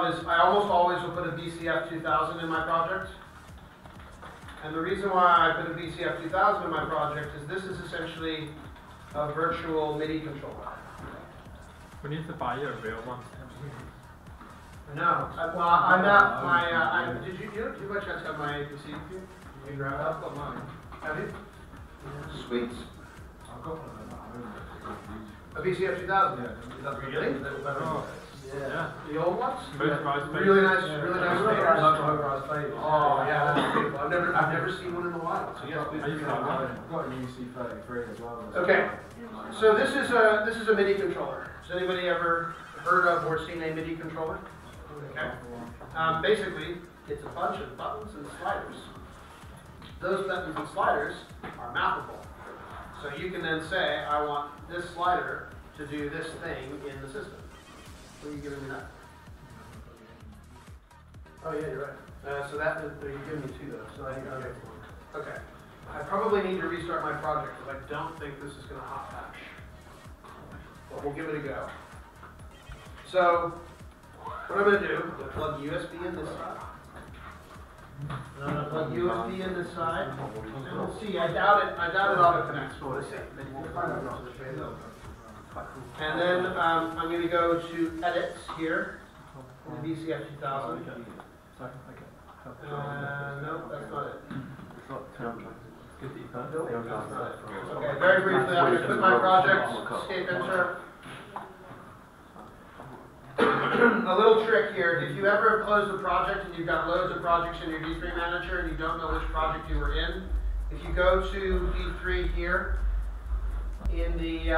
out is I almost always will put a BCF 2000 in my project. And the reason why I put a BCF 2000 in my project is this is essentially a virtual MIDI controller. We need to buy a real one. No. Well, I'm at my, did you by chance have my APC with you? Did you grab it? I've got mine. Have you? Sweet. I've got one of them. A BCF 2000? Yeah. Is that really? Oh. Yeah. The old ones? Motorized Really nice, really nice faders. Motorized faders. Oh, yeah, that's beautiful. I've never seen one in the wild. So yes, please. I used to have one. I've got an EC33 as well. Okay. So this is a MIDI controller. Has anybody ever heard of or seen a MIDI controller? Okay. Basically, it's a bunch of buttons and sliders. Those buttons and sliders are mappable. So you can then say, I want this slider to do this thing in the system. What are you giving me that? Oh yeah, you're right. So that you're giving me two though. So I think okay. Okay. I probably need to restart my project because I don't think this is going to hot patch. But we'll give it a go. So what I'm going to do, I'm going to plug USB in this side. And I'm going to plug USB in this side. And we'll see. I doubt it auto connects. We'll see. And then I'm going to go to edits here in the BCF 2000. Nope, that's not it. Nope, that's not it. Okay, very briefly, I'm going to quit my project, escape enter. A little trick here, if you ever close the project and you've got loads of projects in your D3 manager and you don't know which project you were in, if you go to D3 here in the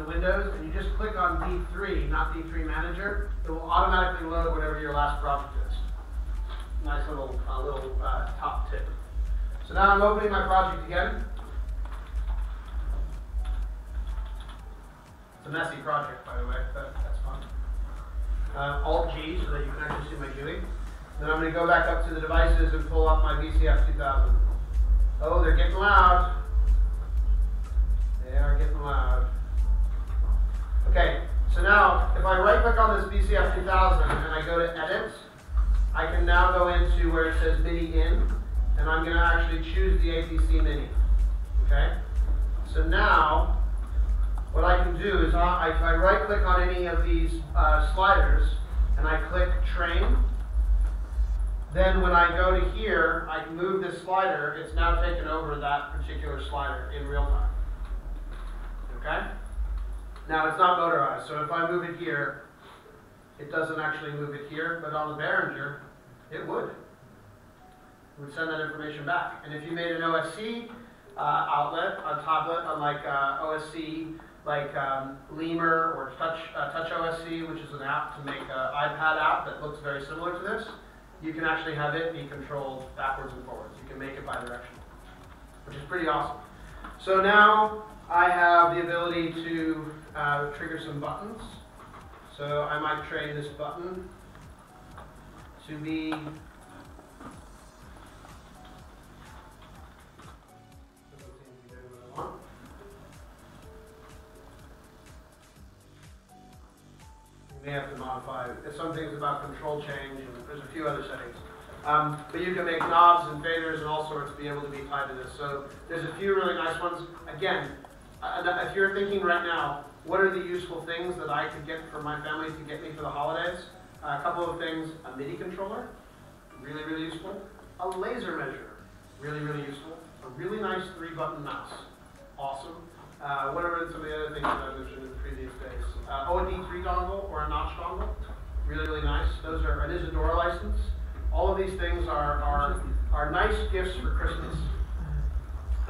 Windows and you just click on D3, not D3 Manager, it will automatically load whatever your last project is. Nice little top tip. So now I'm opening my project again. It's a messy project, by the way, but that's fun. Alt-G so that you can actually see my GUI. Then I'm going to go back up to the devices and pull up my BCF 2000. Oh, they're getting loud. They are getting loud. Okay, so now if I right click on this BCF 2000 and I go to edit, I can now go into where it says MIDI in, and I'm going to actually choose the APC MIDI. Okay? So now, what I can do is if I right click on any of these sliders and I click train, then when I go to here, I can move this slider. It's now taken over that particular slider in real time. Okay? Now it's not motorized, so if I move it here, it doesn't actually move it here, but on the Behringer, it would. It would send that information back. And if you made an OSC outlet, a tablet, unlike OSC, like Lemur or Touch OSC, which is an app to make an iPad app that looks very similar to this, you can actually have it be controlled backwards and forwards. You can make it bidirectional, which is pretty awesome. So now I have the ability to trigger some buttons. So I might train this button to be you may have to modify some things about control change, and there's a few other settings. But you can make knobs and faders and all sorts to be able to be tied to this. So there's a few really nice ones. Again, if you're thinking right now, what are the useful things that I could get for my family to get me for the holidays? A couple of things: a MIDI controller, really, really useful. A laser measure, really, really useful. A really nice 3-button mouse, awesome. What are some of the other things that I mentioned in the previous days? Oh, a D3 dongle or a notch dongle, really, really nice. Those are an Isadora license. All of these things are nice gifts for Christmas.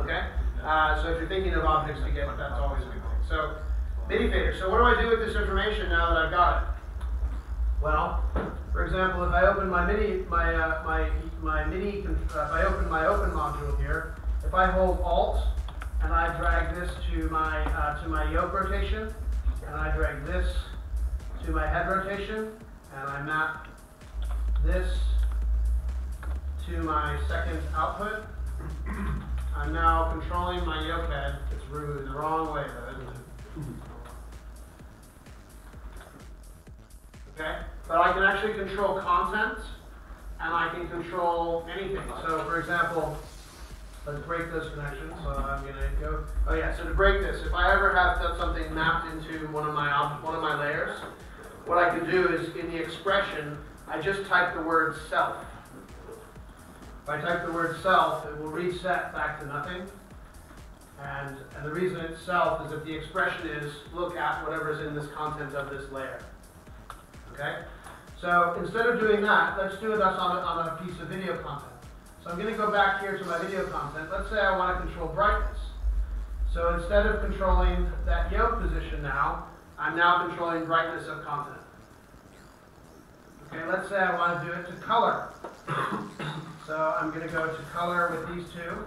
Okay? So if you're thinking of objects to get, that's always a good thing. So, MIDI fader. So what do I do with this information now that I've got it? Well, for example, if I open my MIDI, if I open my open module here, if I hold Alt and I drag this to my yoke rotation, and I drag this to my head rotation, and I map this to my second output, I'm now controlling my yoke head. It's moving the wrong way, though, isn't it? Okay? but I can actually control content, and I can control anything. So for example, let's break this connection. So I'm gonna go, oh yeah, so to break this, if I ever have something mapped into one of my layers, what I can do is in the expression, I just type the word self. If I type the word self, it will reset back to nothing. And the reason it's self is that the expression is look at whatever is in this content of this layer. Okay? So instead of doing that, let's do it on a piece of video content. So I'm going to go back here to my video content. Let's say I want to control brightness. So instead of controlling that yoke position now, I'm now controlling brightness of content. Okay, let's say I want to do it to color. So I'm going to go to color with these two.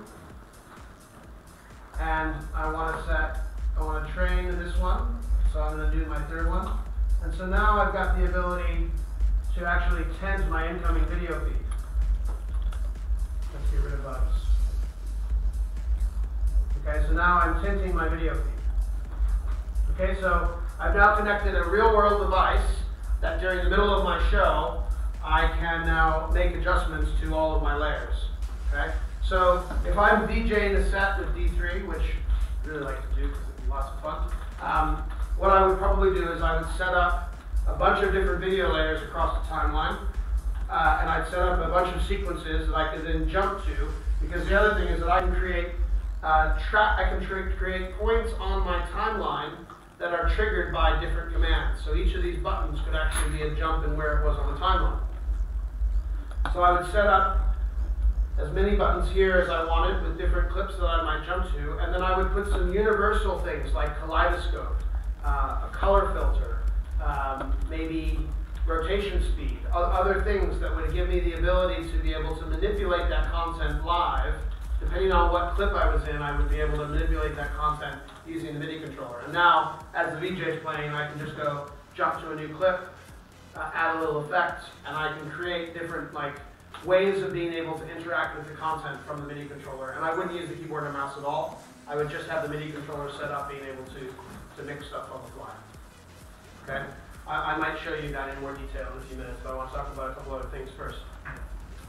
And I want to train this one. So I'm going to do my third one. And so now I've got the ability to actually tint my incoming video feed. Let's get rid of bugs. Okay, so now I'm tinting my video feed. Okay, so I've now connected a real-world device that during the middle of my show, I can now make adjustments to all of my layers. Okay, so if I'm DJing a set with D3, which I really like to do because it's lots of fun, what I would probably do is I would set up a bunch of different video layers across the timeline, and I'd set up a bunch of sequences that I could then jump to, because the other thing is that I can create create points on my timeline that are triggered by different commands. So each of these buttons could actually be a jump in where it was on the timeline. So I would set up as many buttons here as I wanted with different clips that I might jump to, and then I would put some universal things like kaleidoscope, a color filter, maybe rotation speed, other things that would give me the ability to be able to manipulate that content live. Depending on what clip I was in, I would be able to manipulate that content using the MIDI controller. And now, as the VJ is playing, I can just go jump to a new clip, add a little effect, and I can create different ways of being able to interact with the content from the MIDI controller. And I wouldn't use the keyboard and mouse at all. I would just have the MIDI controller set up, being able to mix stuff on the fly. Okay? I might show you that in more detail in a few minutes, but I want to talk about a couple other things first.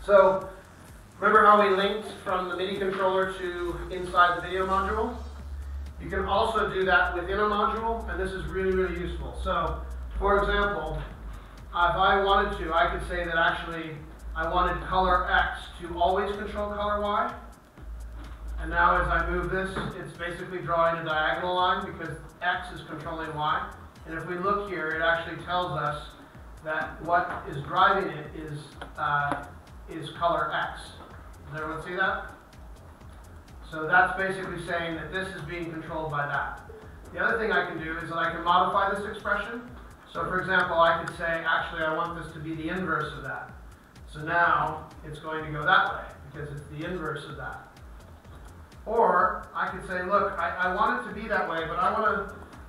So, remember how we linked from the MIDI controller to inside the video module? You can also do that within a module, and this is really, really useful. So, for example, if I wanted to, I could say that actually I wanted color X to always control color Y. And now as I move this, it's basically drawing a diagonal line because X is controlling Y. And if we look here, it actually tells us that what is driving it is color X. Does everyone see that? So that's basically saying that this is being controlled by that. The other thing I can do is that I can modify this expression. So for example, I could say, actually I want this to be the inverse of that. So now it's going to go that way because it's the inverse of that. Or I could say, look, I want it to be that way, but I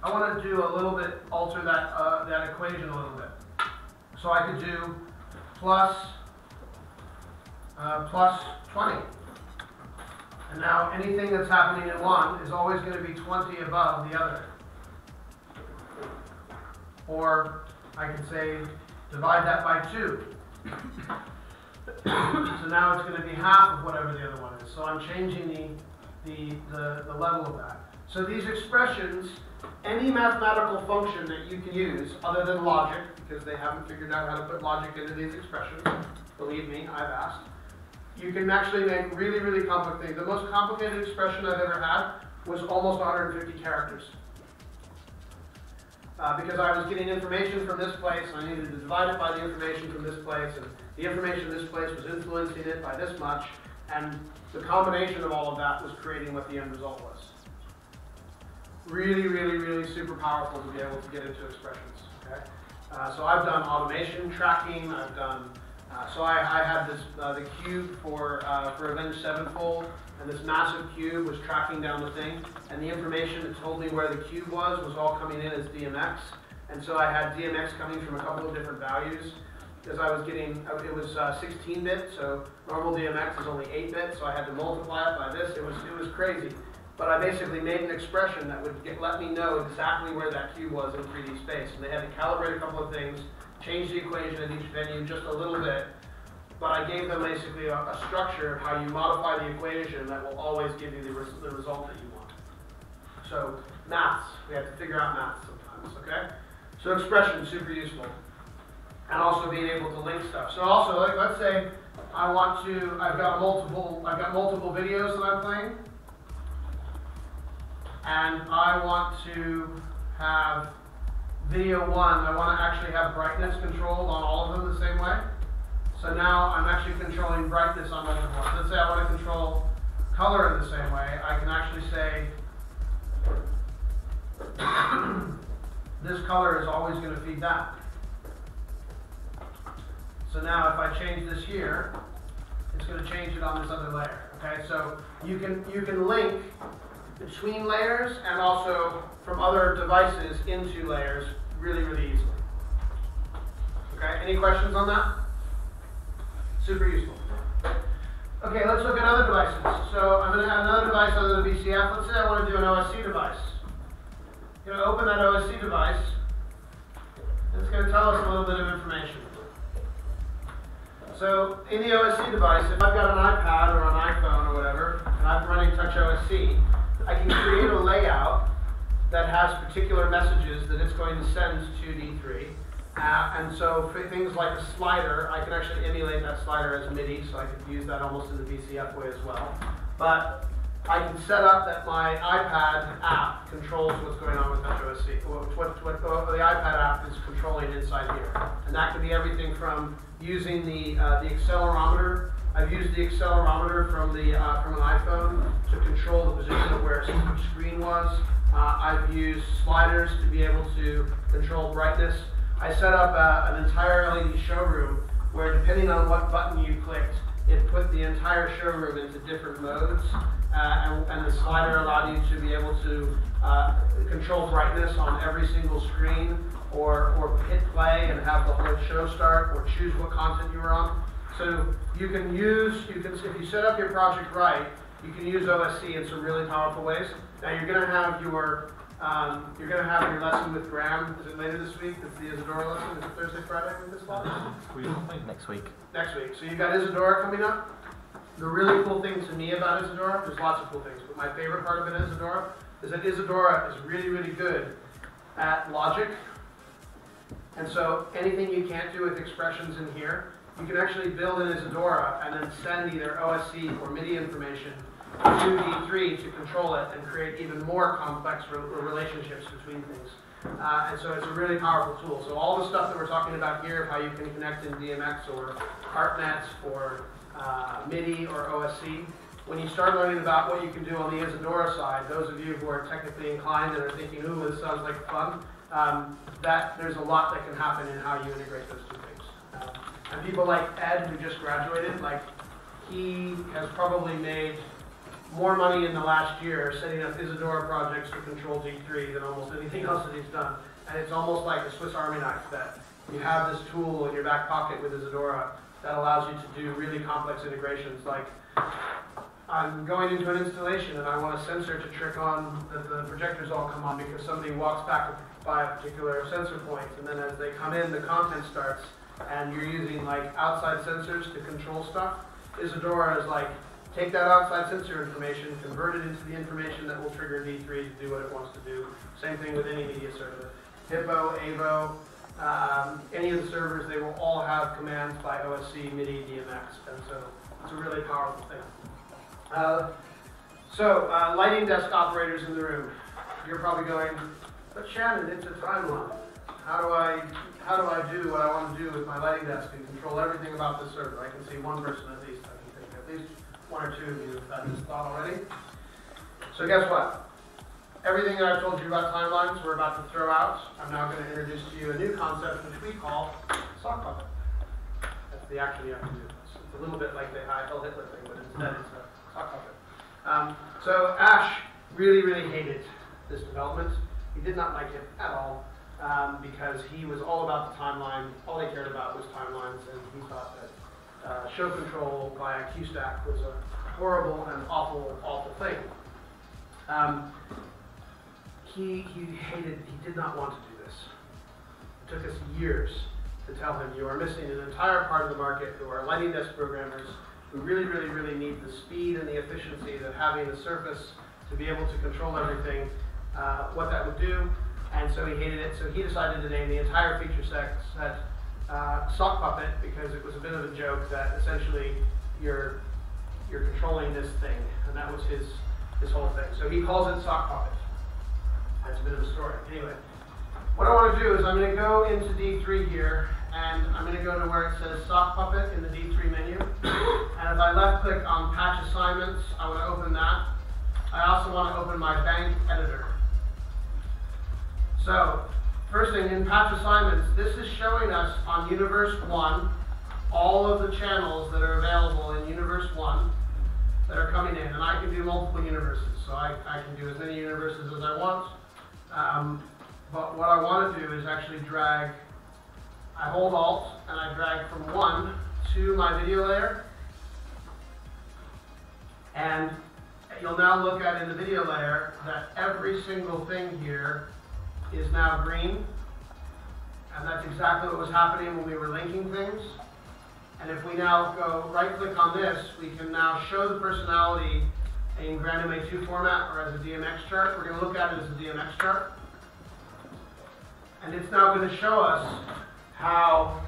want to do a little bit, alter that, that equation a little bit. So I could do plus 20. And now anything that's happening in one is always going to be 20 above the other. Or I can say divide that by 2. So now it's going to be half of whatever the other one is. So I'm changing the level of that. So these expressions, any mathematical function that you can use other than logic, because they haven't figured out how to put logic into these expressions, believe me, I've asked, you can actually make really, really complex things. The most complicated expression I've ever had was almost 150 characters. Because I was getting information from this place, and I needed to divide it by the information from this place, and the information in this place was influencing it by this much, and the combination of all of that was creating what the end result was. Really, really, really super powerful to be able to get into expressions. Okay? So I've done automation tracking, I've done so I had this the cube for Avenged Sevenfold, and this massive cube was tracking down the thing, and the information that told me where the cube was all coming in as DMX, and so I had DMX coming from a couple of different values, because I was getting, it was 16-bit, so normal DMX is only 8-bit, so I had to multiply it by this. It was crazy, but I basically made an expression that would let me know exactly where that cube was in 3D space, and they had to calibrate a couple of things changed the equation at each venue just a little bit, but I gave them basically a structure of how you modify the equation that will always give you the result that you want. So maths, we have to figure out maths sometimes, okay? So expression, super useful. And also being able to link stuff. So also, like, let's say I've got multiple videos that I'm playing, and I want to have video 1, I want to actually have brightness controlled on all of them the same way. So now I'm actually controlling brightness on multiple ones. Let's say I want to control color in the same way. I can actually say this color is always going to feed that. So now if I change this here, it's going to change it on this other layer. Okay, so you can link between layers and also from other devices into layers really, really easily. Okay, any questions on that? Super useful. Okay, let's look at other devices. So I'm going to have another device other than VCF. Let's say I want to do an OSC device. I'm going to open that OSC device, and it's going to tell us a little bit of information. So in the OSC device, if I've got an iPad or an iPhone or whatever, and I'm running Touch OSC, I can create a layout that has particular messages that it's going to send to D3. And so for things like a slider, I can actually emulate that slider as MIDI, so I could use that almost in the VCF way as well. But I can set up that my iPad app controls what's going on with Touch OSC, what the iPad app is controlling inside here. And that could be everything from using the accelerometer. I've used the accelerometer from an iPhone to control the position of where a screen was. I've used sliders to be able to control brightness. I set up an entire LED showroom where, depending on what button you clicked, it put the entire showroom into different modes, and the slider allowed you to be able to control brightness on every single screen, or hit play and have the whole show start, or choose what content you were on. So you can if you set up your project right, you can use OSC in some really powerful ways. Now you're going to have your lesson with Graham. Is it later this week? It's the Isadora lesson. Is it Thursday, Friday with this class? Next week. Next week. So you've got Isadora coming up. The really cool thing to me about Isadora, there's lots of cool things, but my favorite part of it, Isadora, is that Isadora is really, really good at logic. And so anything you can't do with expressions in here, you can actually build in Isadora and then send either OSC or MIDI information to D3 to control it and create even more complex relationships between things. And so it's a really powerful tool. So all the stuff that we're talking about here, of how you can connect in DMX or ArtNet or MIDI or OSC, when you start learning about what you can do on the Isadora side, those of you who are technically inclined and are thinking, ooh, this sounds like fun, that there's a lot that can happen in how you integrate those two things. And people like Ed, who just graduated, like, he has probably made more money in the last year setting up Isadora projects to control D3 than almost anything else that he's done. And it's almost like a Swiss Army knife, that you have this tool in your back pocket with Isadora that allows you to do really complex integrations. Like, I'm going into an installation and I want a sensor to trick on that the projectors all come on because somebody walks back by a particular sensor point, and then as they come in, the content starts, and you're using like outside sensors to control stuff. Isadora is like, take that outside sensor information, convert it into the information that will trigger D3 to do what it wants to do. Same thing with any media server. Hippo, Avo, any of the servers, they will all have commands by OSC, MIDI, DMX, and so it's a really powerful thing. Lighting desk operators in the room. You're probably going, but Shannon, it's a timeline. How do I do what I want to do with my lighting desk and control everything about this server? I can see one person at least. I can think at least one or two of you have had this thought already. So guess what? Everything that I've told you about timelines, we're about to throw out. I'm now going to introduce to you a new concept which we call sock puppet. That's the action you have to do. It's a little bit like the Heil Hitler thing, but instead it's a sock puppet. So Ash really, really hated this development. He did not like it at all. Because he was all about the timeline. All he cared about was timelines, and he thought that show control via QStack was a horrible and awful, awful thing. He did not want to do this. It took us years to to tell him you are missing an entire part of the market who are lighting desk programmers who really, really, really need the speed and the efficiency that having the surface to be able to control everything, what that would do. And so he hated it, so he decided to name the entire feature set Sock Puppet, because it was a bit of a joke that essentially you're controlling this thing, and that was his whole thing. So he calls it Sock Puppet. That's a bit of a story. Anyway, what I want to do is I'm going to go into D3 here, and I'm going to go to where it says Sock Puppet in the D3 menu. And if I left click on Patch Assignments, I want to open that. I also want to open my bank editor. So, first thing, in Patch Assignments, this is showing us on Universe 1 all of the channels that are available in Universe 1 that are coming in. And I can do multiple universes, so I can do as many universes as I want. But what I want to do is actually drag, I hold Alt, and I drag from 1 to my video layer. And you'll now look at in the video layer that every single thing here is now green, and that's exactly what was happening when we were linking things. And if we now go right-click on this, we can now show the personality in GrandMA 2 format or as a DMX chart. We're going to look at it as a DMX chart. And it's now going to show us how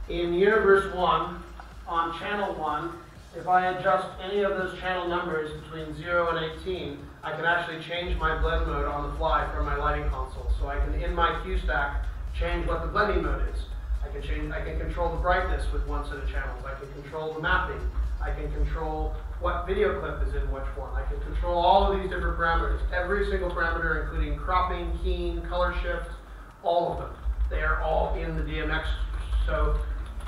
in Universe 1, on Channel 1, if I adjust any of those channel numbers between 0 and 18, I can actually change my blend mode on the fly from my lighting console. So I can, in my Q stack, change what the blending mode is. I can control the brightness with one set of channels. I can control the mapping. I can control what video clip is in which one. I can control all of these different parameters. Every single parameter, including cropping, keying, color shift, all of them. They are all in the DMX. So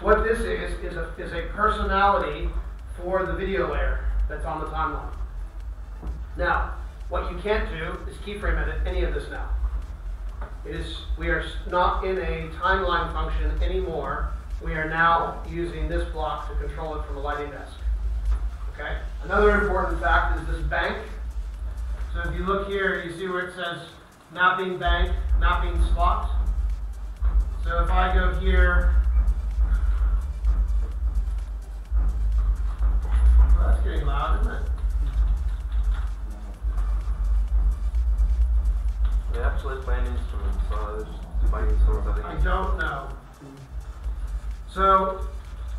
what this is a personality for the video layer that's on the timeline. Now, what you can't do is keyframe edit any of this now. We are not in a timeline function anymore. We are now using this block to control it from a lighting desk. Okay? Another important fact is this bank. So if you look here, you see where it says mapping bank, mapping slot. So if I go here, well, that's getting loud, isn't it? They actually playing instruments, so they're just playing instruments, I think. I don't know. So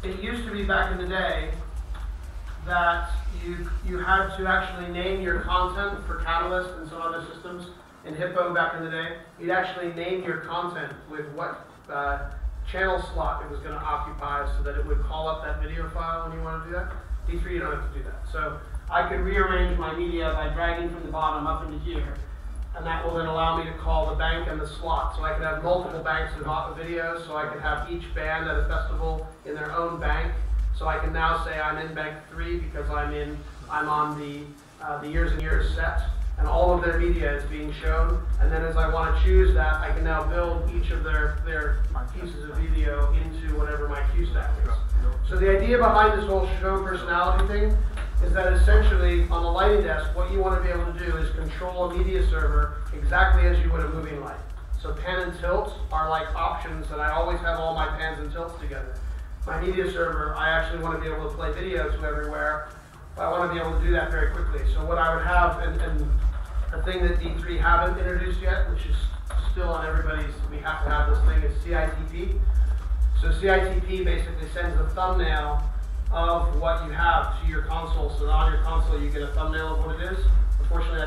it used to be back in the day that you had to actually name your content for Catalyst and some other systems. In Hippo back in the day, you'd actually name your content with what channel slot it was going to occupy so that it would call up that video file when you want to do that. D3, you don't have to do that. So I could rearrange my media by dragging from the bottom up into here, and that will then allow me to call the bank and the slot. So I could have multiple banks of videos, so I could have each band at a festival in their own bank. So I can now say I'm in bank 3 because I'm on the years and years set, and all of their media is being shown. And then as I want to choose that, I can now build each of their pieces of video into whatever my Q stack is. So the idea behind this whole show personality thing is that essentially on the lighting desk, what you want to be able to do is control a media server exactly as you would a moving light. So pan and tilt are like options, and I always have all my pans and tilts together. My media server, I actually want to be able to play video to everywhere, but I want to be able to do that very quickly. So what I would have, and a thing that D3 haven't introduced yet, which is still on everybody's, we have to have this thing, is CITP. So CITP basically sends a thumbnail of what you have to your console. So on your console you get a thumbnail of what it is. Unfortunately, I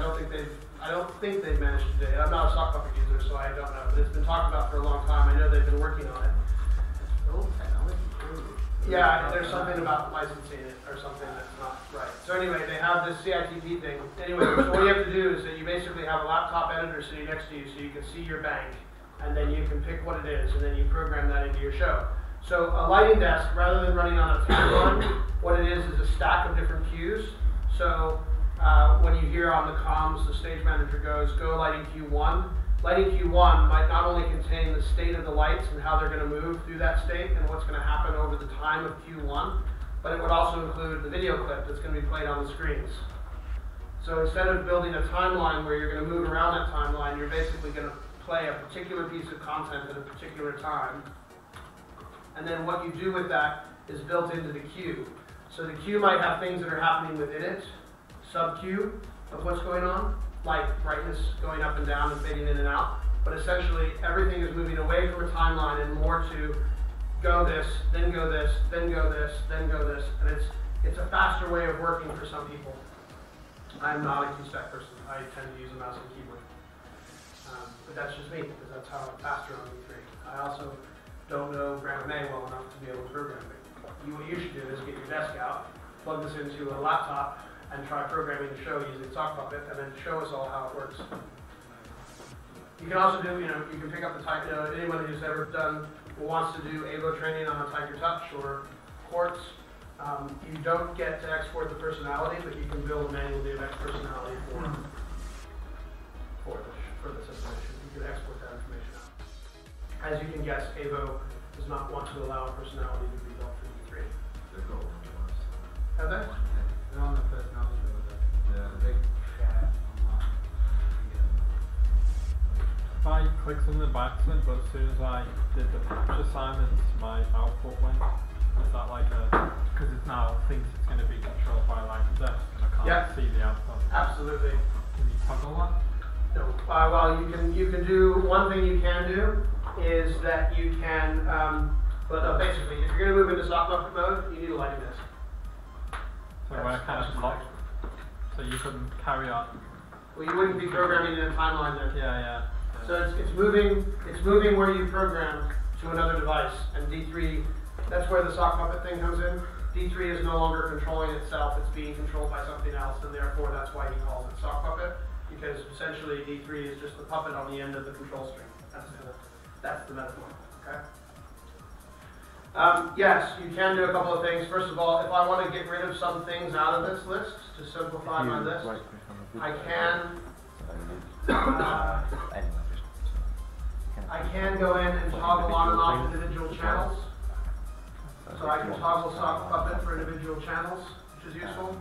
don't think they've managed to do it. I'm not a sock puppet user, so I don't know. But it's been talked about for a long time. I know they've been working on it. Yeah, there's something about licensing it or something that's not right. So anyway, they have this CITP thing. Anyway, so what you have to do is that you basically have a laptop editor sitting next to you so you can see your bank, and then you can pick what it is, and then you program that into your show. So a lighting desk, rather than running on a timeline, what it is a stack of different cues. So when you hear on the comms, the stage manager goes, go lighting Q1. Lighting Q1 might not only contain the state of the lights and how they're going to move through that state and what's going to happen over the time of Q1, but it would also include the video clip that's going to be played on the screens. So instead of building a timeline where you're going to move around that timeline, you're basically going to play a particular piece of content at a particular time, and then what you do with that is built into the queue. So the queue might have things that are happening within it, sub-queue of what's going on, like brightness going up and down and fading in and out. But essentially, everything is moving away from a timeline and more to go this, then go this, then go this, then go this, and it's a faster way of working for some people. I'm not a key-stack person. I tend to use a mouse and keyboard. But that's just me, because that's how I'm faster on V3. I also don't know Grandma May well enough to be able to program it. What you should do is get your desk out, plug this into a laptop, and try programming the show using Sock Puppet, and then show us all how it works. You can also do, you can pick up the type, anyone who's ever done, or wants to do AVO training on a Tiger Touch or Quartz, you don't get to export the personality, but you can build a manual DMX personality for this information. You can export that information out. As you can guess, AVO does not want to allow a personality to be built for V3. They've got one of us. Have they? They're on the personality builder. Yeah. The big chat online. If I click something by accident, but as soon as I did the patch assignments, my output went. Is that like because it now thinks it's going to be controlled by like the desk and I can't see the output? Absolutely. Can you toggle that? No. Well, you can do, one thing you can do is that you can, basically, if you're going to move into Sock Puppet mode, you need a lighting desk. So we're kind of locked. So you couldn't carry on. Well, you wouldn't be programming in a timeline then. Yeah. So it's moving where you program to another device, and D3, that's where the Sock Puppet thing comes in. D3 is no longer controlling itself, it's being controlled by something else, and therefore that's why he calls it Sock Puppet, because essentially D3 is just the puppet on the end of the control string. That's the metaphor, okay? Yes, you can do a couple of things. First of all, if I want to get rid of some things out of this list, to simplify my list, I can go in and toggle on and off individual channels. So I can toggle Sock Puppet for individual channels, which is useful.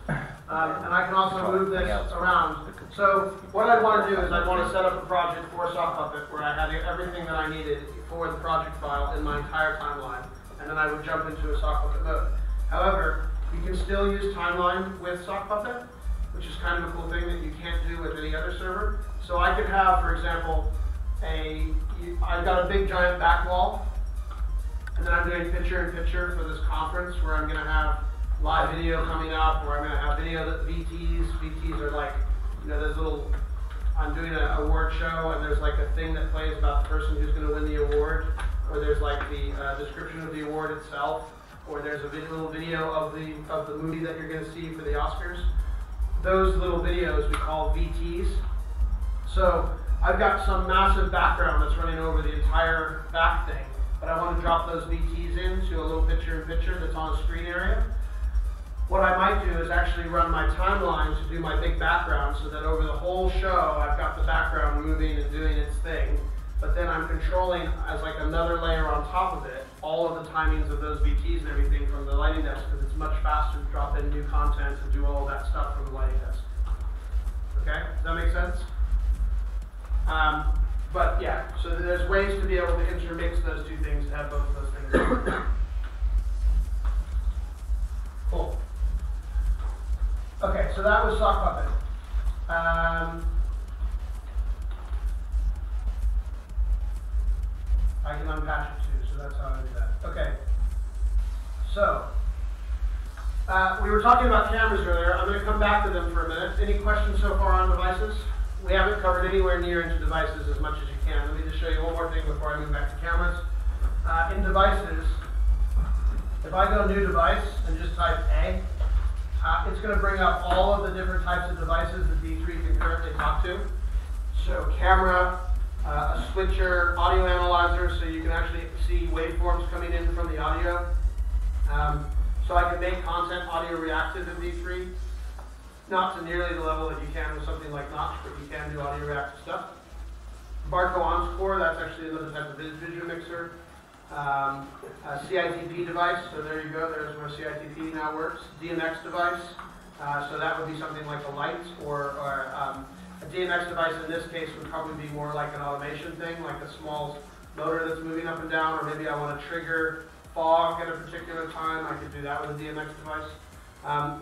And I can also move this around. So what I want to do is I want to set up a project for Sock Puppet where I had everything that I needed for the project file in my entire timeline, and then I would jump into a Sock Puppet mode. However, you can still use timeline with Sock Puppet, which is kind of a cool thing that you can't do with any other server. So I could have, for example, I've got a big giant back wall, and then I'm doing picture-in-picture for this conference where I'm going to have live video coming up, or I'm going to have video that VTs are like, there's little, I'm doing an award show and there's like a thing that plays about the person who's going to win the award, or there's like the description of the award itself, or there's a little video of the movie that you're going to see for the Oscars. Those little videos we call VTs. So I've got some massive background that's running over the entire back thing, but I want to drop those VTs into a little picture-in-picture that's on a screen area. What I might do is actually run my timeline to do my big background so that over the whole show I've got the background moving and doing its thing, but then I'm controlling as like another layer on top of it all of the timings of those VTs and everything from the lighting desk, because it's much faster to drop in new content and do all of that stuff from the lighting desk. Okay, does that make sense? But yeah, so there's ways to be able to intermix those two things to have both of those things. Cool. Okay, so that was Sock Puppet. I can unpatch it too, so that's how I do that. Okay. So, we were talking about cameras earlier. I'm going to come back to them for a minute. Any questions so far on devices? We haven't covered anywhere near into devices as much as you can. Let me just show you one more thing before I move back to cameras. In devices, if I go new device and just type A, it's going to bring up all of the different types of devices that D3 can currently talk to. So camera, a switcher, audio analyzer, so you can actually see waveforms coming in from the audio. So I can make content audio reactive in D3. Not to nearly the level that you can with something like Notch, but you can do audio reactive stuff. Barco OnScore, that's actually another type of video mixer. A CITP device, so there you go, there's where CITP now works. DMX device, so that would be something like a light, or a DMX device in this case would probably be more like an automation thing, like a small motor that's moving up and down, or maybe I want to trigger fog at a particular time, I could do that with a DMX device.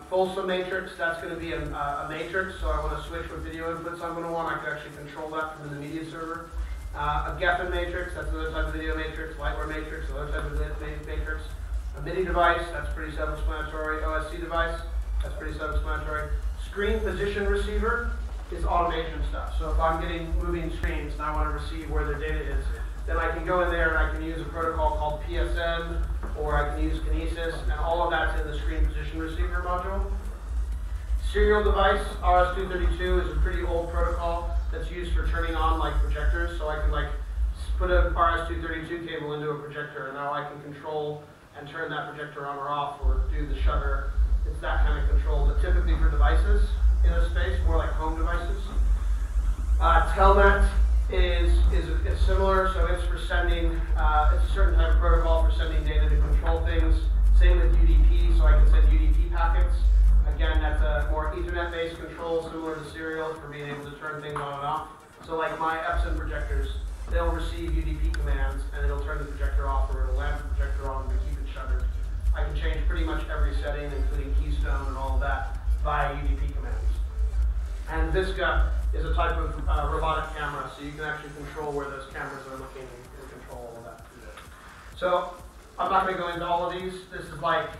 Fulsome matrix, that's going to be a matrix, so I want to switch what video inputs I'm going to want. I can actually control that from the media server. A Geffen matrix, that's another type of video matrix. Lightware matrix, another type of matrix. A MIDI device, that's pretty self-explanatory. OSC device, that's pretty self-explanatory. Screen position receiver is automation stuff. So if I'm getting moving screens and I want to receive where the data is, then I can go in there and I can use a protocol called PSN, or I can use Kinesis, and all of that's in the screen position receiver module. Serial device, RS-232 is a pretty old protocol that's used for turning on like projectors. So I can like put a RS-232 cable into a projector, and now I can control and turn that projector on or off, or do the shutter. It's that kind of control, but typically for devices in a space, more like home devices. Telnet is similar, so it's for sending, it's a certain type of protocol for sending data to control things. Same with UDP, so I can send UDP packets. Again, that's a more Ethernet-based control, similar to serial, for being able to turn things on and off. So like my Epson projectors, they'll receive UDP commands, and it'll turn the projector off, or it'll lamp the projector on to keep it shuttered. I can change pretty much every setting, including keystone and all of that, via UDP commands. And Visca is a type of robotic camera, so you can actually control where those cameras are looking and control all of that. So I'm not going to go into all of these. This is like,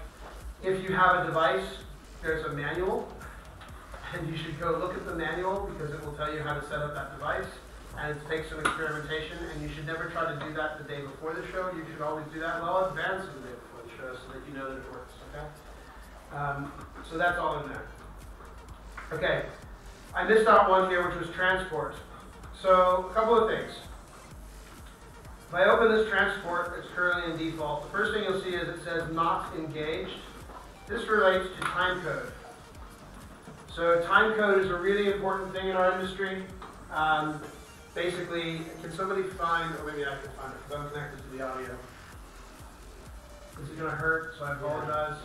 if you have a device, there's a manual, and you should go look at the manual because it will tell you how to set up that device, and it takes some experimentation, and you should never try to do that the day before the show. You should always do that well in advance of the day before the show so that you know that it works, okay? So that's all in there. Okay, I missed out one here, which was transport. So a couple of things. If I open this transport, it's currently in default. The first thing you'll see is it says not engaged. This relates to timecode. So timecode is a really important thing in our industry. Basically, can somebody find, or maybe I can find it because I'm connected to the audio. This is going to hurt, so I apologize.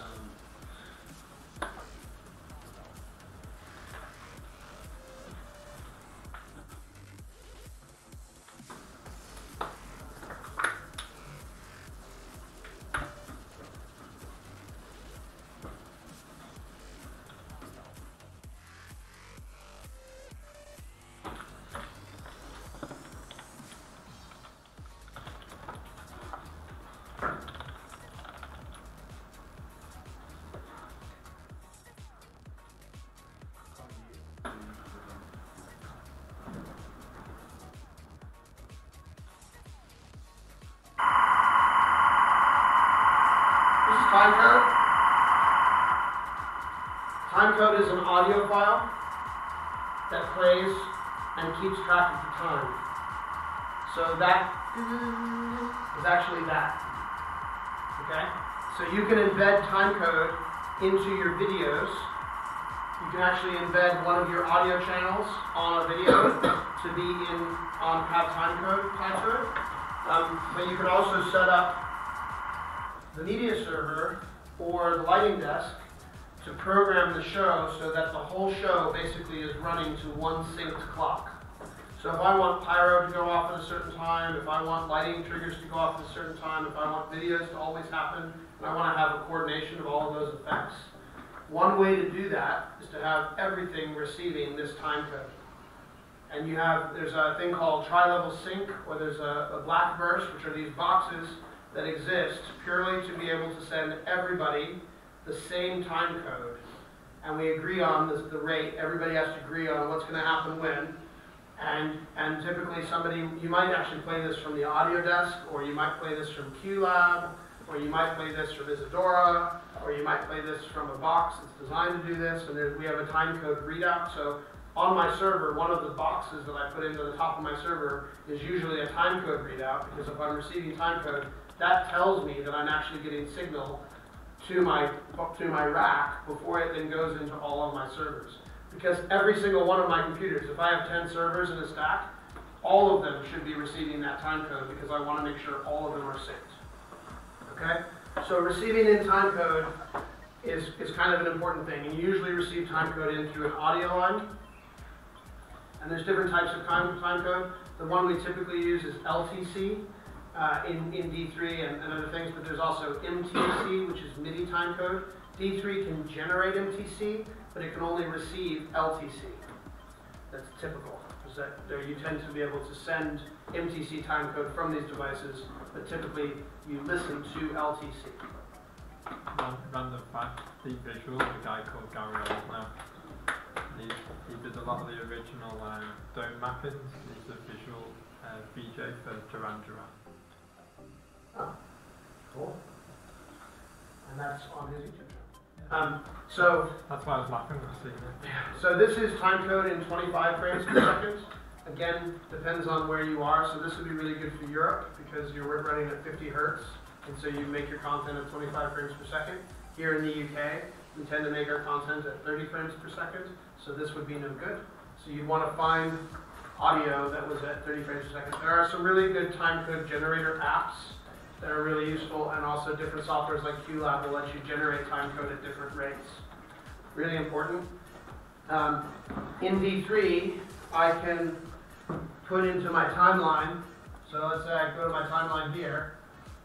Timecode. Timecode is an audio file that plays and keeps track of the time. So that is actually that. Okay? So you can embed timecode into your videos. You can actually embed one of your audio channels on a video to be have timecode tied to it. But you can also set up the media server or the lighting desk to program the show so that the whole show basically is running to one synced clock. So if I want pyro to go off at a certain time, if I want lighting triggers to go off at a certain time, if I want videos to always happen, and I want to have a coordination of all of those effects, one way to do that is to have everything receiving this timecode. And there's a thing called tri-level sync, or there's a black burst, which are these boxes that exist purely to be able to send everybody the same time code. And we agree on the rate. Everybody has to agree on what's going to happen when. And typically you might actually play this from the audio desk, or you might play this from QLab, or you might play this from Isadora, or you might play this from a box that's designed to do this. And we have a time code readout. So on my server, one of the boxes that I put into the top of my server is usually a time code readout, because if I'm receiving time code, that tells me that I'm actually getting signal to my rack before it then goes into all of my servers. Because every single one of my computers, if I have 10 servers in a stack, all of them should be receiving that time code, because I want to make sure all of them are synced. Okay? So receiving in time code is kind of an important thing. And you usually receive time code in through an audio line. And there's different types of time code. The one we typically use is LTC. in D3 and other things, but there's also MTC, which is MIDI timecode. D3 can generate MTC, but it can only receive LTC. That's typical, is that you tend to be able to send MTC timecode from these devices, but typically you listen to LTC. Random fact, the visual, a guy called Gary Oldknow, he did a lot of the original dome mappings. He's a visual VJ for Duran Duran. Oh, cool. And that's on his YouTube channel. So that's why I was laughing when I seen it. So this is time code in 25 frames per second. Again, depends on where you are. So this would be really good for Europe because you're running at 50 hertz, and so you make your content at 25 frames per second. Here in the UK, we tend to make our content at 30 frames per second, so this would be no good. So you'd want to find audio that was at 30 frames per second. There are some really good time code generator apps that are really useful, and also different softwares like QLab will let you generate time code at different rates. Really important. In D3, I can put into my timeline, so let's say I go to my timeline here,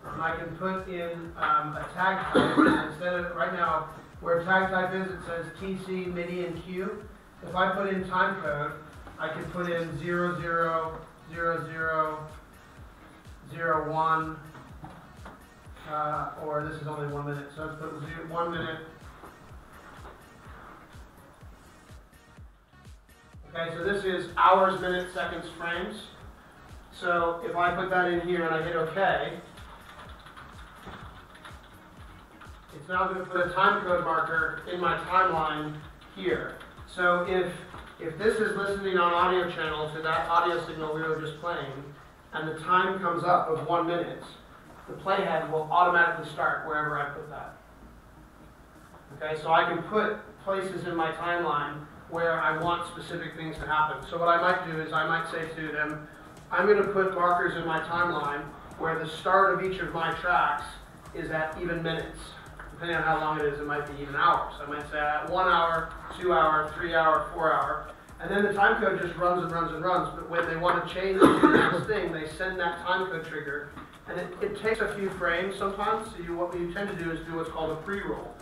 and I can put in a tag type. Instead of, right now, where tag type is, it says TC, MIDI, and Q. If I put in time code, I can put in 000001, or this is only 1 minute, so let's put 1 minute. Okay, so this is hours, minutes, seconds, frames. So if I put that in here and I hit OK, it's now going to put a time code marker in my timeline here. So if this is listening on audio channel to that audio signal we were just playing, and the time comes up of 1 minute, the playhead will automatically start wherever I put that. Okay, so I can put places in my timeline where I want specific things to happen. So what I might do is I might say to them, I'm going to put markers in my timeline where the start of each of my tracks is at even minutes. Depending on how long it is, it might be even hours. I might say at 1 hour, 2 hour, 3 hour, 4 hour. And then the time code just runs and runs and runs. But when they want to change the next thing, they send that time code trigger. And it takes a few frames sometimes. So what you tend to do is do what's called a pre-roll.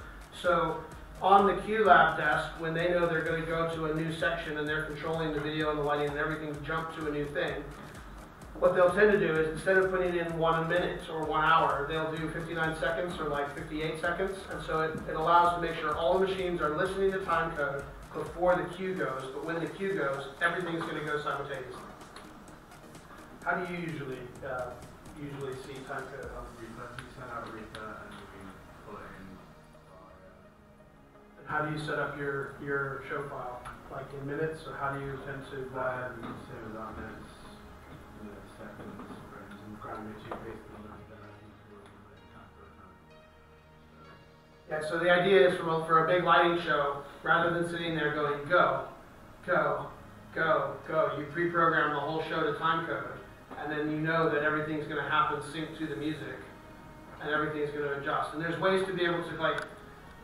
So on the QLab desk, when they know they're going to go to a new section and they're controlling the video and the lighting and everything jump to a new thing, what they'll tend to do is instead of putting in 1 minute or 1 hour, they'll do 59 seconds or like 58 seconds. And so it allows to make sure all the machines are listening to time code before the cue goes, but when the cue goes, everything's going to go simultaneously. How do you usually see time code? You send out Rita and you can pull it in. How do you set up your show file? Like in minutes, or how do you tend to? You can say without minutes, seconds, frames, and parameters you basically Yeah, so the idea is for a big lighting show, rather than sitting there going go, go, go, go, you pre-program the whole show to time code, and then you know that everything's going to happen sync to the music, and everything's going to adjust. And there's ways to be able to, like,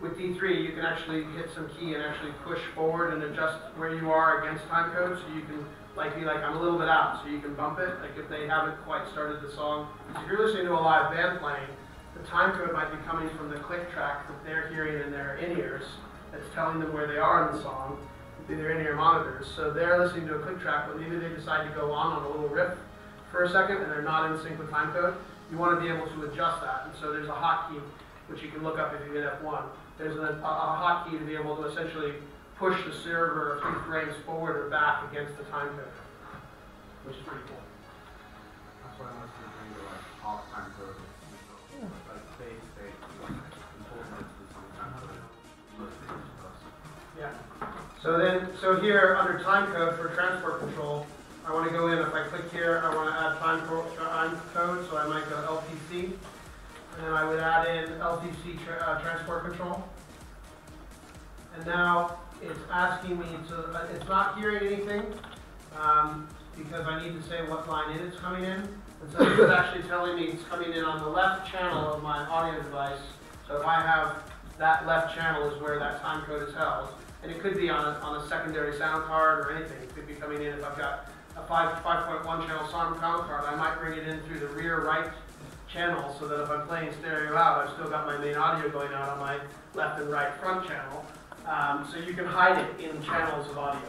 with D3, you can actually hit some key and actually push forward and adjust where you are against time code, so you can be like, I'm a little bit out, so you can bump it, like if they haven't quite started the song. If you're listening to a live band playing, the time code might be coming from the click track that they're hearing in their in-ears that's telling them where they are in the song through their in-ear monitors. So they're listening to a click track, but maybe they decide to go on a little riff for a second and they're not in sync with time code. You want to be able to adjust that. And so there's a hotkey, which you can look up if you hit F1. There's a hotkey to be able to essentially push the server a few frames forward or back against the time code, which is pretty cool. That's why most of them do like off time code. Like state, important to some time code. Yeah. So here under time code for transport control, I want to go in. If I click here, I want to add time code. So I might go LTC, and then I would add in LTC transport control. And now it's asking me to. It's not hearing anything because I need to say what line it's coming in. And so it's actually telling me it's coming in on the left channel of my audio device. So if I have that left channel is where that time code is held. And it could be on a secondary sound card or anything. It could be coming in if I've got a 5.1 channel sound card, I might bring it in through the rear right channel so that if I'm playing stereo out, I've still got my main audio going out on my left and right front channel. So you can hide it in channels of audio.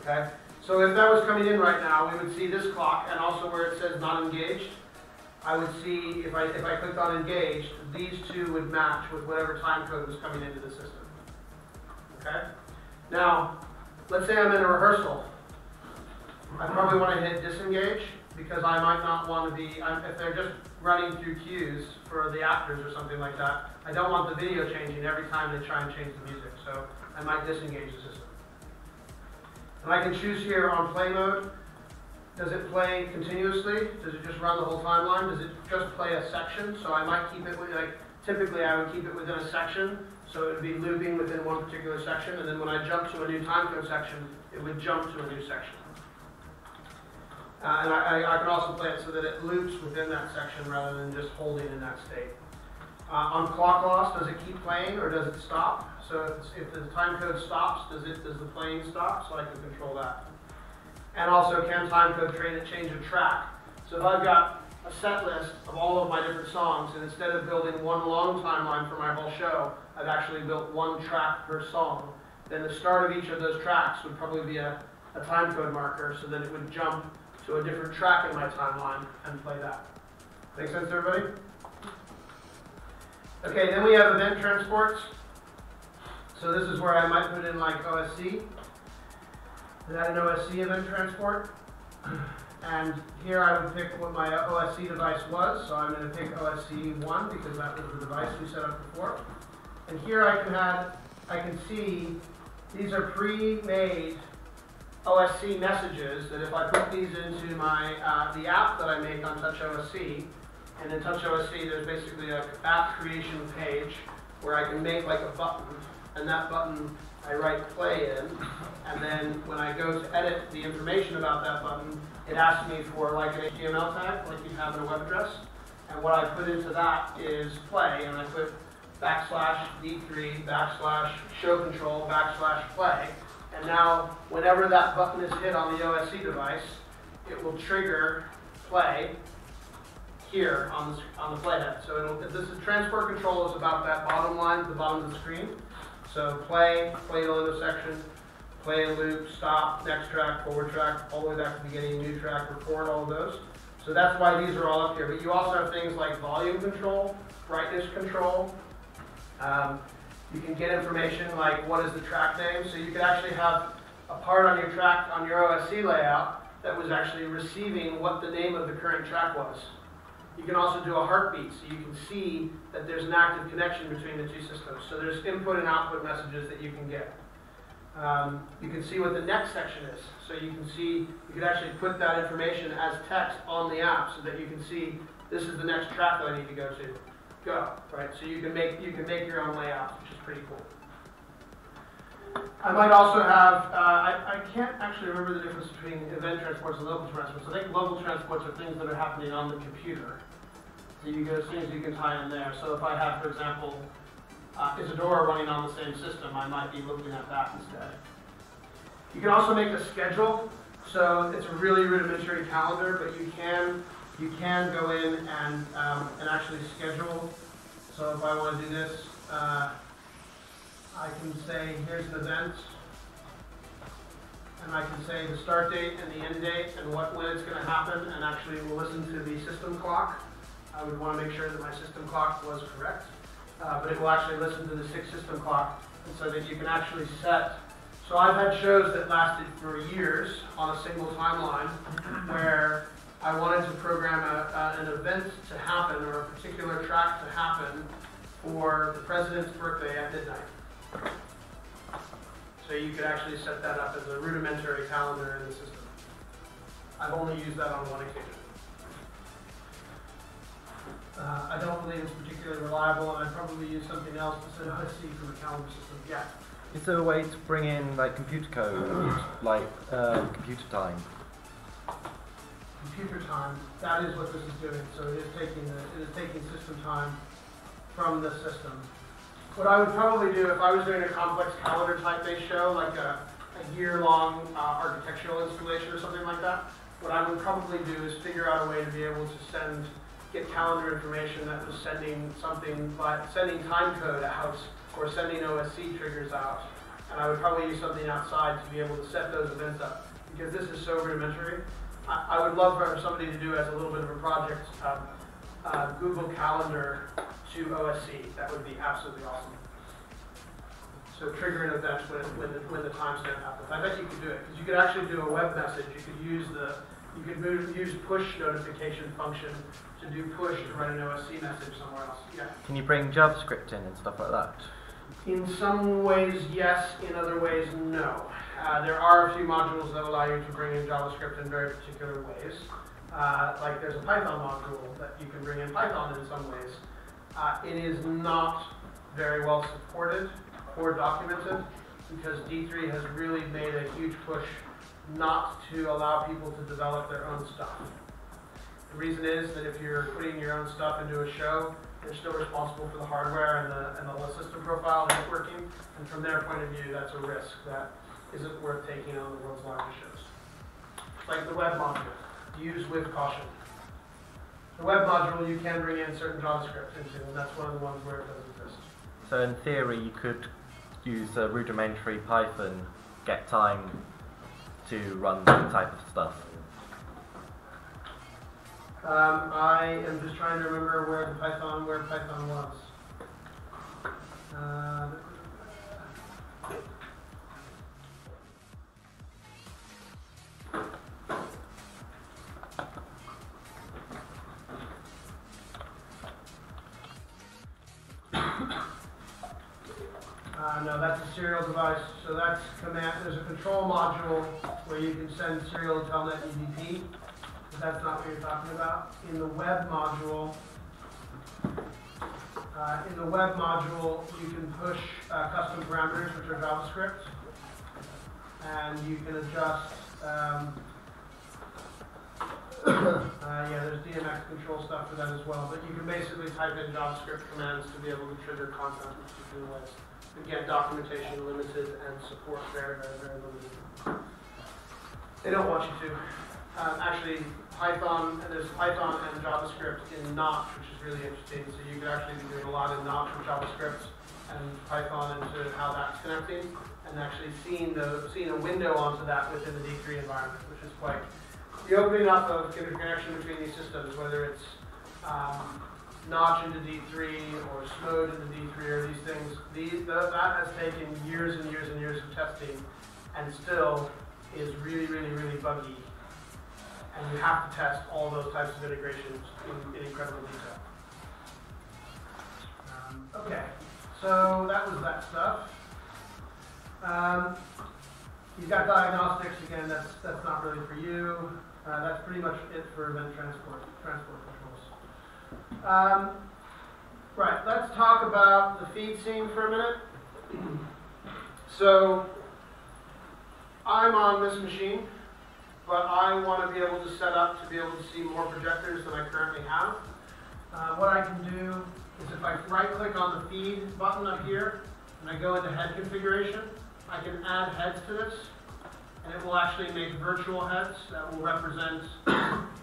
Okay? So if that was coming in right now, we would see this clock, and also where it says not engaged, I would see, if I clicked on engaged, these two would match with whatever time code was coming into the system. Okay? Now, let's say I'm in a rehearsal. I probably want to hit disengage, because I might not want to be, if they're just running through cues for the actors or something like that, I don't want the video changing every time they try and change the music, so I might disengage the system. And I can choose here on play mode. Does it play continuously? Does it just run the whole timeline? Does it just play a section? So I might keep it, typically I would keep it within a section, so it would be looping within one particular section, and then when I jump to a new timecode section, it would jump to a new section. And I can also play it so that it loops within that section rather than just holding in that state. On clock loss, does it keep playing or does it stop? So if the time code stops, does the playing stop? So I can control that. And also, can timecode change a track? So if I've got a set list of all of my different songs, and instead of building one long timeline for my whole show, I've actually built one track per song, then the start of each of those tracks would probably be a timecode marker, so that it would jump to a different track in my timeline and play that. Make sense to everybody? Okay, then we have event transports. So this is where I might put in like OSC. And add an OSC event transport. And here I would pick what my OSC device was. So I'm going to pick OSC 1 because that was the device we set up before. And here I can see these are pre-made OSC messages that if I put these into my the app that I make on Touch OSC, and in Touch OSC there's basically an app creation page where I can make like a button, and that button I write play in, and then when I go to edit the information about that button, it asks me for like an HTML tag like you have in a web address, and what I put into that is play, and I put \D3 /show control \play. And now, whenever that button is hit on the OSC device, it will trigger play here on the playhead. So transport control is about that bottom line at the bottom of the screen. So play to the section, play and loop, stop, next track, forward track, all the way back to the beginning, new track, record, all of those. So that's why these are all up here. But you also have things like volume control, brightness control. You can get information like what is the track name, so you could actually have a part on your track, on your OSC layout, that was actually receiving what the name of the current track was. You can also do a heartbeat, so you can see that there's an active connection between the two systems. So there's input and output messages that you can get. You can see what the next section is. So you can actually put that information as text on the app so that you can see this is the next track that I need to go to. Right? So you can make your own layouts, which is pretty cool. I might also have, I can't actually remember the difference between event transports and local transports. I think local transports are things that are happening on the computer. So you get things you can tie in there. So if I have, for example, Isadora running on the same system, I might be looking at that instead. You can also make a schedule. So it's a really rudimentary calendar, but you can go in and actually schedule. So if I want to do this, I can say here's an event, and I can say the start date and the end date and when it's going to happen, and actually we'll listen to the system clock. I would want to make sure that my system clock was correct, but it will actually listen to the 6 system clock, and so that you can actually set. So I've had shows that lasted for years on a single timeline where I wanted to program an event to happen, or a particular track to happen, for the president's birthday at midnight. So you could actually set that up as a rudimentary calendar in the system. I've only used that on one occasion. I don't believe it's particularly reliable, and I'd probably use something else to set OSC from a calendar system. Yeah. Is there a way to bring in like computer code, like computer time? Computer time. That is what this is doing. So it is taking system time from the system. What I would probably do if I was doing a complex calendar type based show, like a year-long architectural installation or something like that, what I would probably do is figure out a way to be able to get calendar information that was sending time code out or sending OSC triggers out. And I would probably use something outside to be able to set those events up, because this is so rudimentary. I would love for somebody to do as a little bit of a project, Google Calendar to OSC. That would be absolutely awesome. So trigger an event when the timestamp happens. I bet you could do it, because you could actually do a web message. You could use push notification function to do push to write an OSC message somewhere else. Yeah. Can you bring JavaScript in and stuff like that? In some ways, yes. In other ways, no. There are a few modules that allow you to bring in JavaScript in very particular ways. Like there's a Python module that you can bring in Python in some ways. It is not very well supported or documented, because D3 has really made a huge push not to allow people to develop their own stuff. The reason is that if you're putting your own stuff into a show, they're still responsible for the hardware and the system profile and networking, and from their point of view, that's a risk that isn't worth taking on the world's largest shows. Like the web module, use with caution. The web module you can bring in certain JavaScript into, and that's one of the ones where it doesn't exist. So in theory, you could use a rudimentary Python get time to run that type of stuff. I am just trying to remember where Python was. No, that's a serial device. So that's command. There's a control module where you can send serial to telnet UDP. But that's not what you're talking about. In the web module, you can push custom parameters, which are JavaScript, and you can adjust. There's DMX control stuff for that as well. But you can basically type in JavaScript commands to be able to trigger content in particular ways. Again, documentation limited and support very, very, very limited. They don't want you to. Actually, there's Python and JavaScript in Notch, which is really interesting. So you could actually be doing a lot in Notch with JavaScript and Python into how that's connecting, and actually seeing a window onto that within the D3 environment, which is quite the opening up of interconnection between these systems, whether it's Notch into D3 or Smode into D3 or these things. That has taken years and years and years of testing, and still is really, really, really buggy. And you have to test all those types of integrations in incredible detail. Okay, so that was that stuff. You've got diagnostics again. That's not really for you. That's pretty much it for event transport controls. Right, let's talk about the feed scene for a minute. So I'm on this machine, but I want to be able to set up to be able to see more projectors than I currently have. What I can do is if I right-click on the feed button up here, and I go into head configuration, I can add heads to this, and it will actually make virtual heads that will represent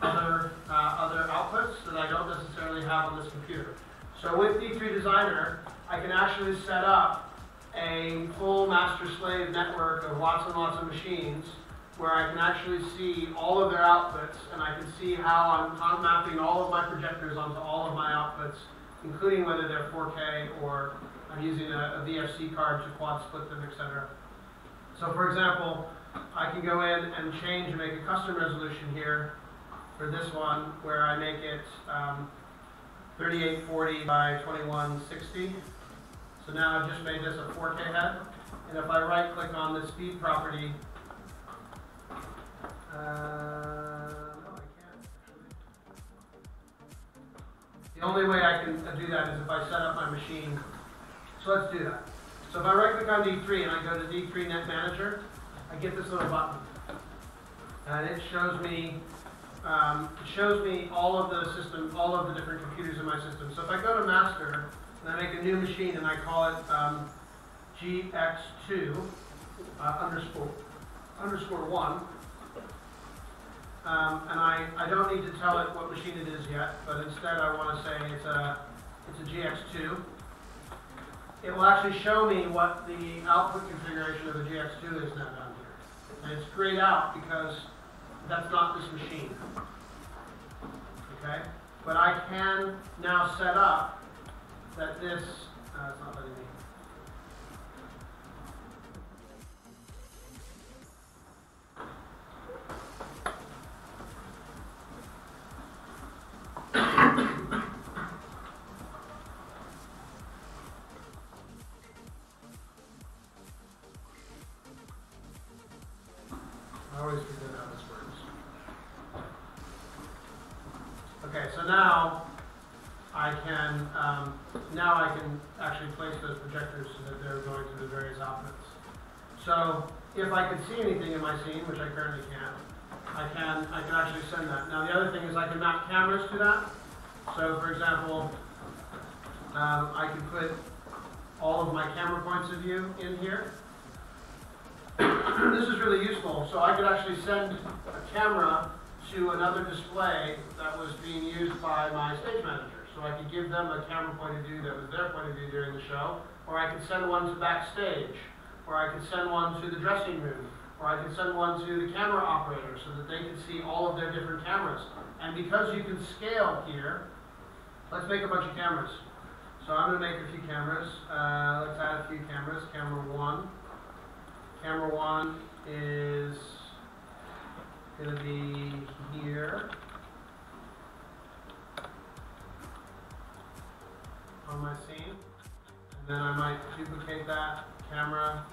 other outputs that I don't necessarily have on this computer. So with D3 Designer, I can actually set up a full master-slave network of lots and lots of machines where I can actually see all of their outputs, and I can see how I'm mapping all of my projectors onto all of my outputs, including whether they're 4K or I'm using a VFC card to quad split them, etc. So for example, I can go in and change and make a custom resolution here for this one, where I make it 3840 by 2160. So now I've just made this a 4K head, and if I right click on this feed property, no, I can't. The only way I can do that is if I set up my machine. So let's do that. So if I right click on D3 and I go to D3 Net Manager, I get this little button, and it shows me all of the different computers in my system. So if I go to Master and I make a new machine and I call it GX2, underscore 1. And I don't need to tell it what machine it is yet, but instead I want to say it's a GX2. It will actually show me what the output configuration of the GX2 is now down here. And it's grayed out because that's not this machine. Okay? But I can now set up that this, it's not letting me. I always forget how this works. Okay, so now I can actually place those projectors so that they're going to the various outputs. So if I could see anything in my scene, which I currently can't, I can actually send that. Now the other thing is I can map cameras to that. So for example, I can put all of my camera points of view in here. This is really useful. So I could actually send a camera to another display that was being used by my stage manager. So I could give them a camera point of view that was their point of view during the show, or I could send one to backstage, or I could send one to the dressing room, or I could send one to the camera operator so that they could see all of their different cameras. And because you can scale here, let's make a bunch of cameras. So I'm going to make a few cameras. Let's add a few cameras. Camera 1. Camera 1 is going to be here on my scene. And then I might duplicate that camera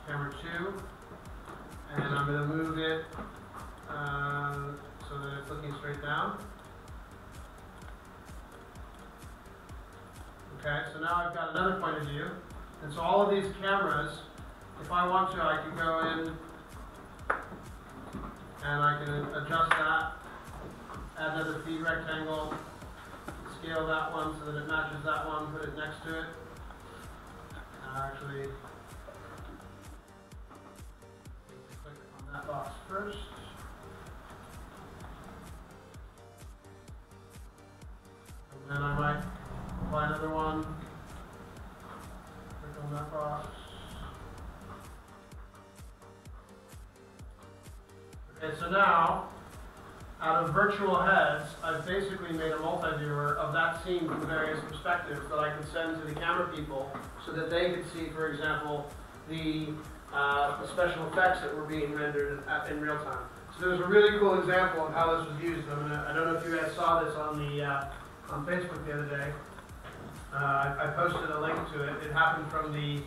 2. And I'm going to move it so that it's looking straight down. Okay, so now I've got another point of view. And so all of these cameras, if I want to, I can go in and I can adjust that, add another feed rectangle, scale that one so that it matches that one, put it next to it. Actually, click on that box first. And then I might apply another one. Click on that box. Okay, so now, out of virtual heads, I've basically made a multi-viewer of that scene from various perspectives that I can send to the camera people so that they can see, for example, the special effects that were being rendered in real time. So there's a really cool example of how this was used. I don't know if you guys saw this on the on Facebook the other day. I posted a link to it. It happened from the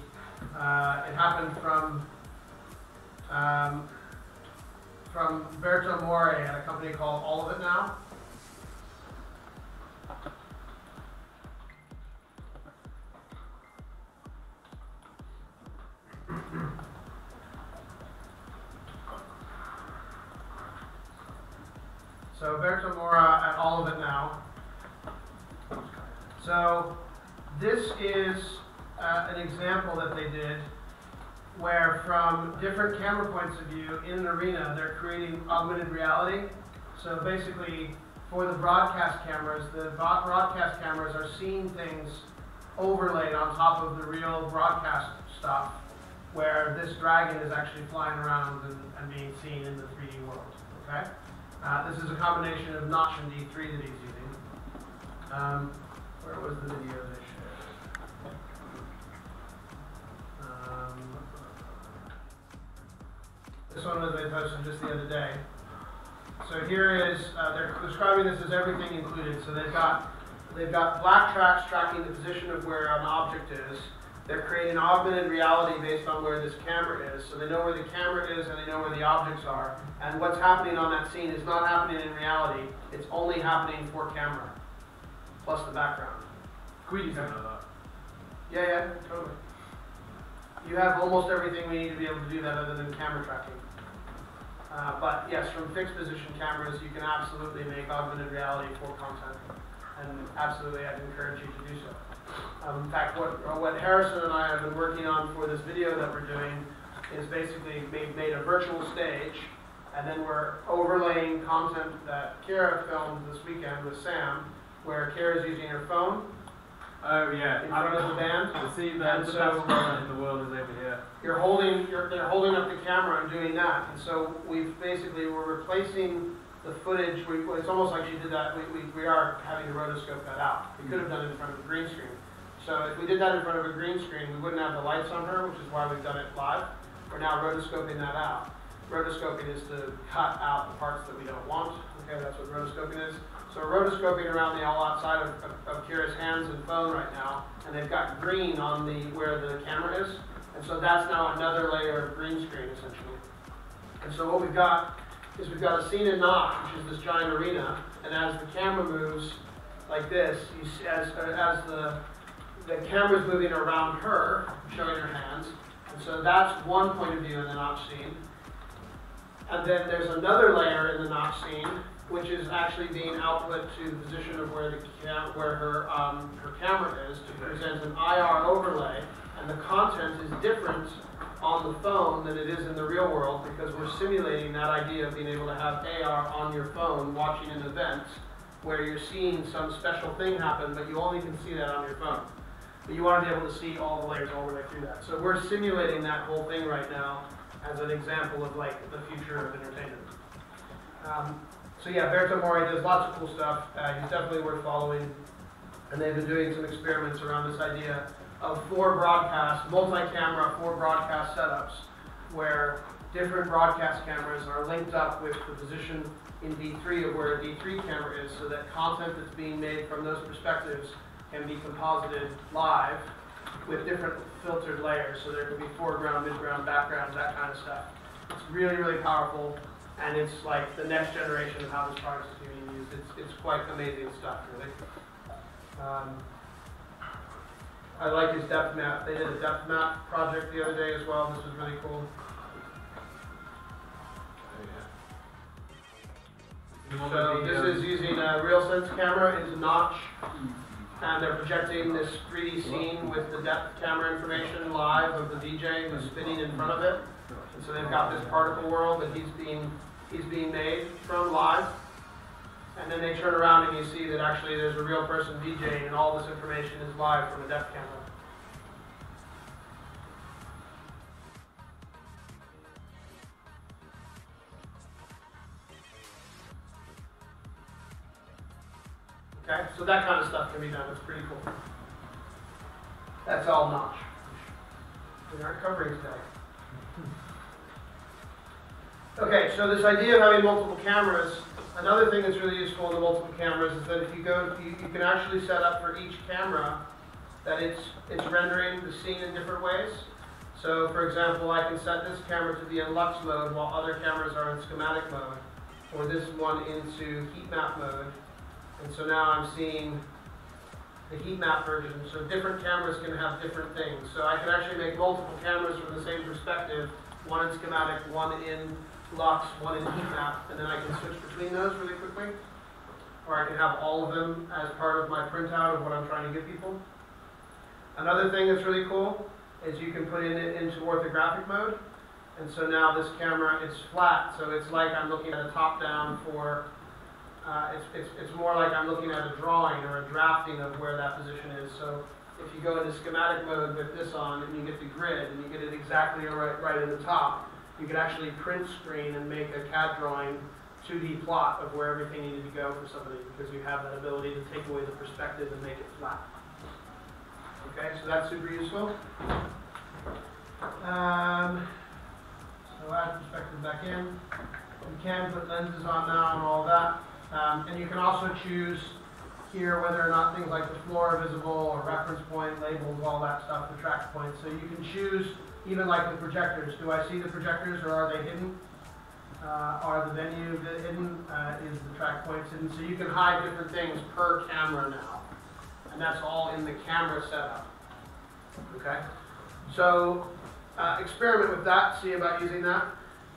from Berto More at a company called All of It Now. So Berto Mora at All of It Now. So this is an example that they did where from different camera points of view in an arena, they're creating augmented reality. So basically, for the broadcast cameras are seeing things overlaid on top of the real broadcast stuff, where this dragon is actually flying around and being seen in the 3D world. Okay? This is a combination of Notch and D3 that he's using. Where was the video they shared? This one was they posted just the other day. So here is, they're describing this as everything included. So they've got black tracks tracking the position of where an object is. They're creating augmented reality based on where this camera is. So they know where the camera is and they know where the objects are. And what's happening on that scene is not happening in reality. It's only happening for camera, plus the background. Queens know that. Yeah, totally. You have almost everything we need to be able to do that other than camera tracking. But yes, from fixed position cameras, you can absolutely make augmented reality for content. and absolutely I'd encourage you to do so. In fact, what Harrison and I have been working on for this video that we're doing is basically made a virtual stage, and then we're overlaying content that Kira filmed this weekend with Sam, where Kira's using her phone Oh yeah. in front of the band. See, And the so- best moment in the world is over here. They're holding up the camera and doing that, and so we're replacing the footage. It's almost like she did that. We are having to rotoscope that out. We could have done it in front of a green screen. So if we did that in front of a green screen, we wouldn't have the lights on her, which is why we've done it live. We're now rotoscoping that out. Rotoscoping is to cut out the parts that we don't want. Okay, that's what rotoscoping is. So we're rotoscoping around the all outside of Kira's hands and phone right now, and they've got green on where the camera is. And so that's now another layer of green screen, essentially. And so what we've got is we've got a scene in Notch, which is this giant arena, and as the camera moves like this, you see, as the camera's moving around her, showing her hands, and so that's one point of view in the Notch scene. And then there's another layer in the Notch scene, which is actually being output to the position of where her camera is to present an IR overlay. And the content is different on the phone than it is in the real world, because we're simulating that idea of being able to have AR on your phone watching an event where you're seeing some special thing happen, but you only can see that on your phone. But you want to be able to see all the layers all the way through that. So we're simulating that whole thing right now as an example of like the future of entertainment. So yeah, Berto Mori does lots of cool stuff. He's definitely worth following. And they've been doing some experiments around this idea of multi-camera, 4 broadcast setups, where different broadcast cameras are linked up with the position in D3 of where a D3 camera is, so that content that's being made from those perspectives can be composited live with different filtered layers. So there could be foreground, midground, background, that kind of stuff. It's really, really powerful, and it's like the next generation of how this product is being used. It's quite amazing stuff, really. I like his depth map. They did a depth map project the other day as well. This was really cool. So this is using a RealSense camera into Notch, and they're projecting this 3D scene with the depth camera information live of the DJ who's spinning in front of it. And so they've got this particle world that he's being made from live. And then they turn around and you see that actually there's a real person DJing, and all this information is live from a depth camera. Okay, so that kind of stuff can be done. It's pretty cool. That's all Notch. We aren't covering today. Okay, so this idea of having multiple cameras, another thing that's really useful in the multiple cameras is that if you go, you can actually set up for each camera that it's rendering the scene in different ways. So for example, I can set this camera to be in Lux mode while other cameras are in schematic mode, or this one into heat map mode. And so now I'm seeing the heat map version. So different cameras can have different things. So I can actually make multiple cameras from the same perspective, one in schematic, one in Lux, one in heat map, and then I can switch between those really quickly. Or I can have all of them as part of my printout of what I'm trying to give people. Another thing that's really cool is you can put it into orthographic mode. And so now this camera, it's flat, so it's like I'm looking at a top-down for, it's more like I'm looking at a drawing or a drafting of where that position is. So if you go into schematic mode with this on, and you get the grid, and you get it exactly right in the top, you can actually print screen and make a CAD drawing 2D plot of where everything needed to go for somebody, because you have that ability to take away the perspective and make it flat. Okay, so that's super useful. So add perspective back in. You can put lenses on now and all that. And you can also choose here whether or not things like the floor are visible, or reference point, labels, all that stuff, the track points. So you can choose, even like the projectors. Do I see the projectors, or are they hidden? Are the venue hidden? Is the track points hidden? So you can hide different things per camera now. And that's all in the camera setup. Okay? So experiment with that, see about using that.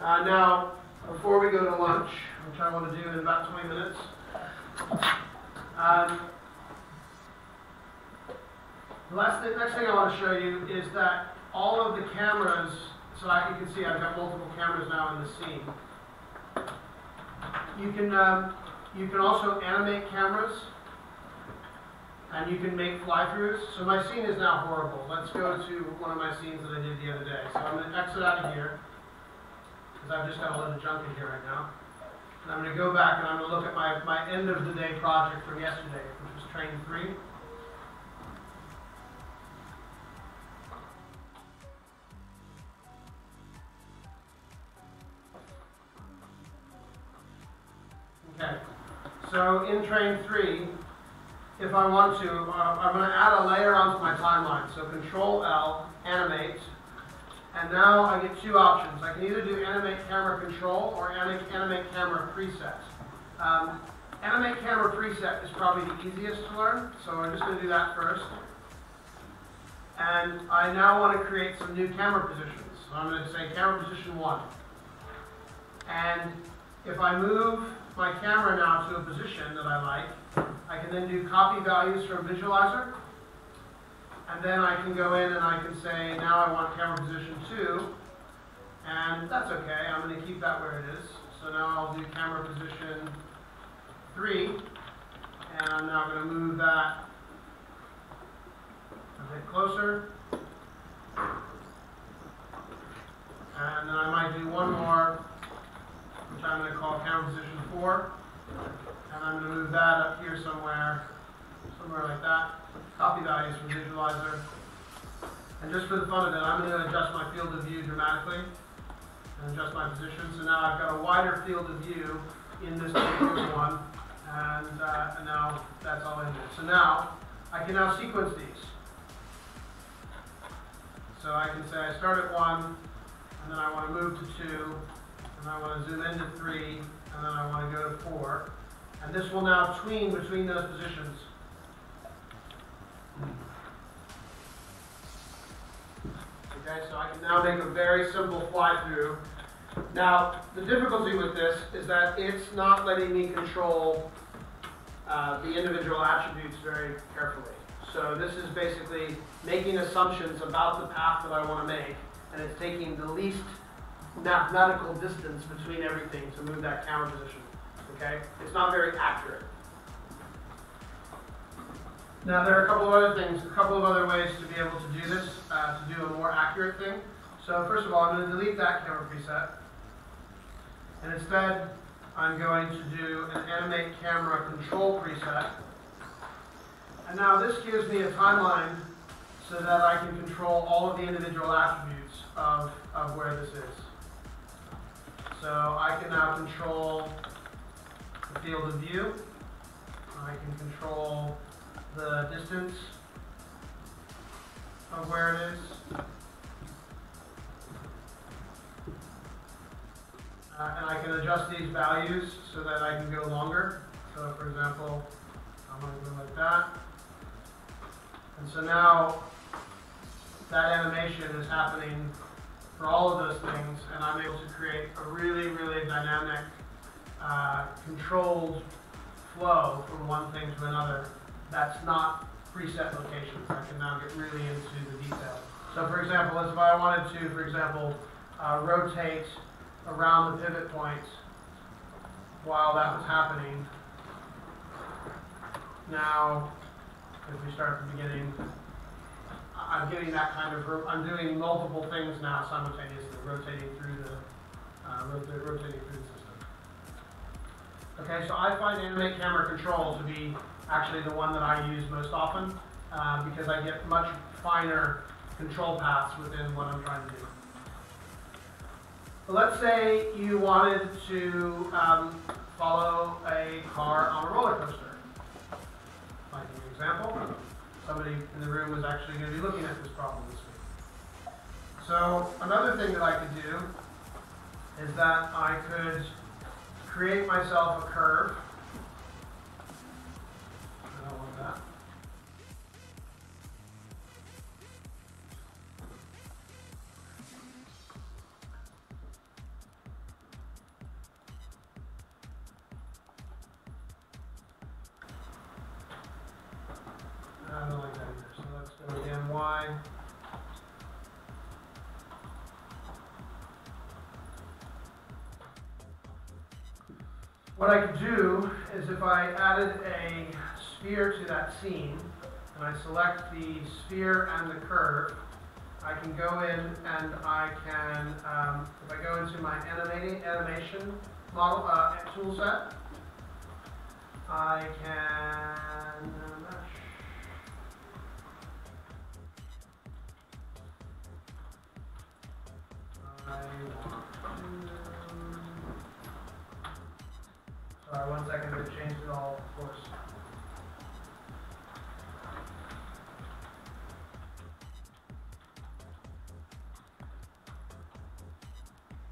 Now, before we go to lunch, which I want to do in about 20 minutes, The next thing I want to show you is that all of the cameras, so you can see I've got multiple cameras now in the scene. You can also animate cameras, and you can make fly-throughs. So my scene is now horrible. Let's go to one of my scenes that I did the other day. So I'm going to exit out of here, because I've just got a load of junk in here right now. And I'm going to go back and I'm going to look at my end of the day project from yesterday, which was train 3. Okay, so in train 3, if I want to, I'm going to add a layer onto my timeline. So Control L, animate, and now I get 2 options. I can either do animate camera control or animate camera preset. Animate camera preset is probably the easiest to learn, so I'm just going to do that first. And I now want to create some new camera positions. So I'm going to say camera position 1. And if I move my camera now to a position that I like, I can then do copy values from Visualizer. And then I can go in and I can say, now I want camera position 2. And that's okay, I'm going to keep that where it is. So now I'll do camera position 3. And I'm now going to move that a bit closer. And then I might do one more, which I'm going to call camera position 4. And I'm going to move that up here somewhere like that. Copy values from Visualizer. And just for the fun of it, I'm going to adjust my field of view dramatically and adjust my position. So now I've got a wider field of view in this particular one, and now that's all in there. So now I can now sequence these. So I can say I start at 1, and then I want to move to 2, and I want to zoom into 3, and then I want to go to 4. And this will now tween between those positions. Okay, so I can now make a very simple fly-through. Now, the difficulty with this is that it's not letting me control the individual attributes very carefully. So this is basically making assumptions about the path that I want to make, and it's taking the least mathematical distance between everything to move that camera position. Okay? It's not very accurate. Now there are a couple of other things, a couple of other ways to be able to do this, to do a more accurate thing. So first of all, I'm going to delete that camera preset. And instead, I'm going to do an animate camera control preset. And now this gives me a timeline so that I can control all of the individual attributes of where this is. So I can now control the field of view. I can control the distance of where it is. And I can adjust these values so that I can go longer. So for example, I'm going to go like that. And so now that animation is happening for all of those things, and I'm able to create a really, really dynamic, controlled flow from one thing to another that's not preset locations. I can now get really into the detail. So for example, if I wanted to, for example, rotate around the pivot point while that was happening. Now, if we start at the beginning, I'm getting that kind of, I'm doing multiple things now simultaneously, rotating through the system. Okay, so I find animate camera control to be actually the one that I use most often because I get much finer control paths within what I'm trying to do. Let's say you wanted to follow a car on a roller coaster. Might be an example. Somebody in the room was actually going to be looking at this problem this week. So another thing that I could do is that I could create myself a curve. I don't want that. I don't like that either, so let's go Y. What I could do is if I added a sphere to that scene, and I select the sphere and the curve, I can go in and I can, if I go into my animation model tool set, I can mesh. Sorry, 1 second, to change it all, of course.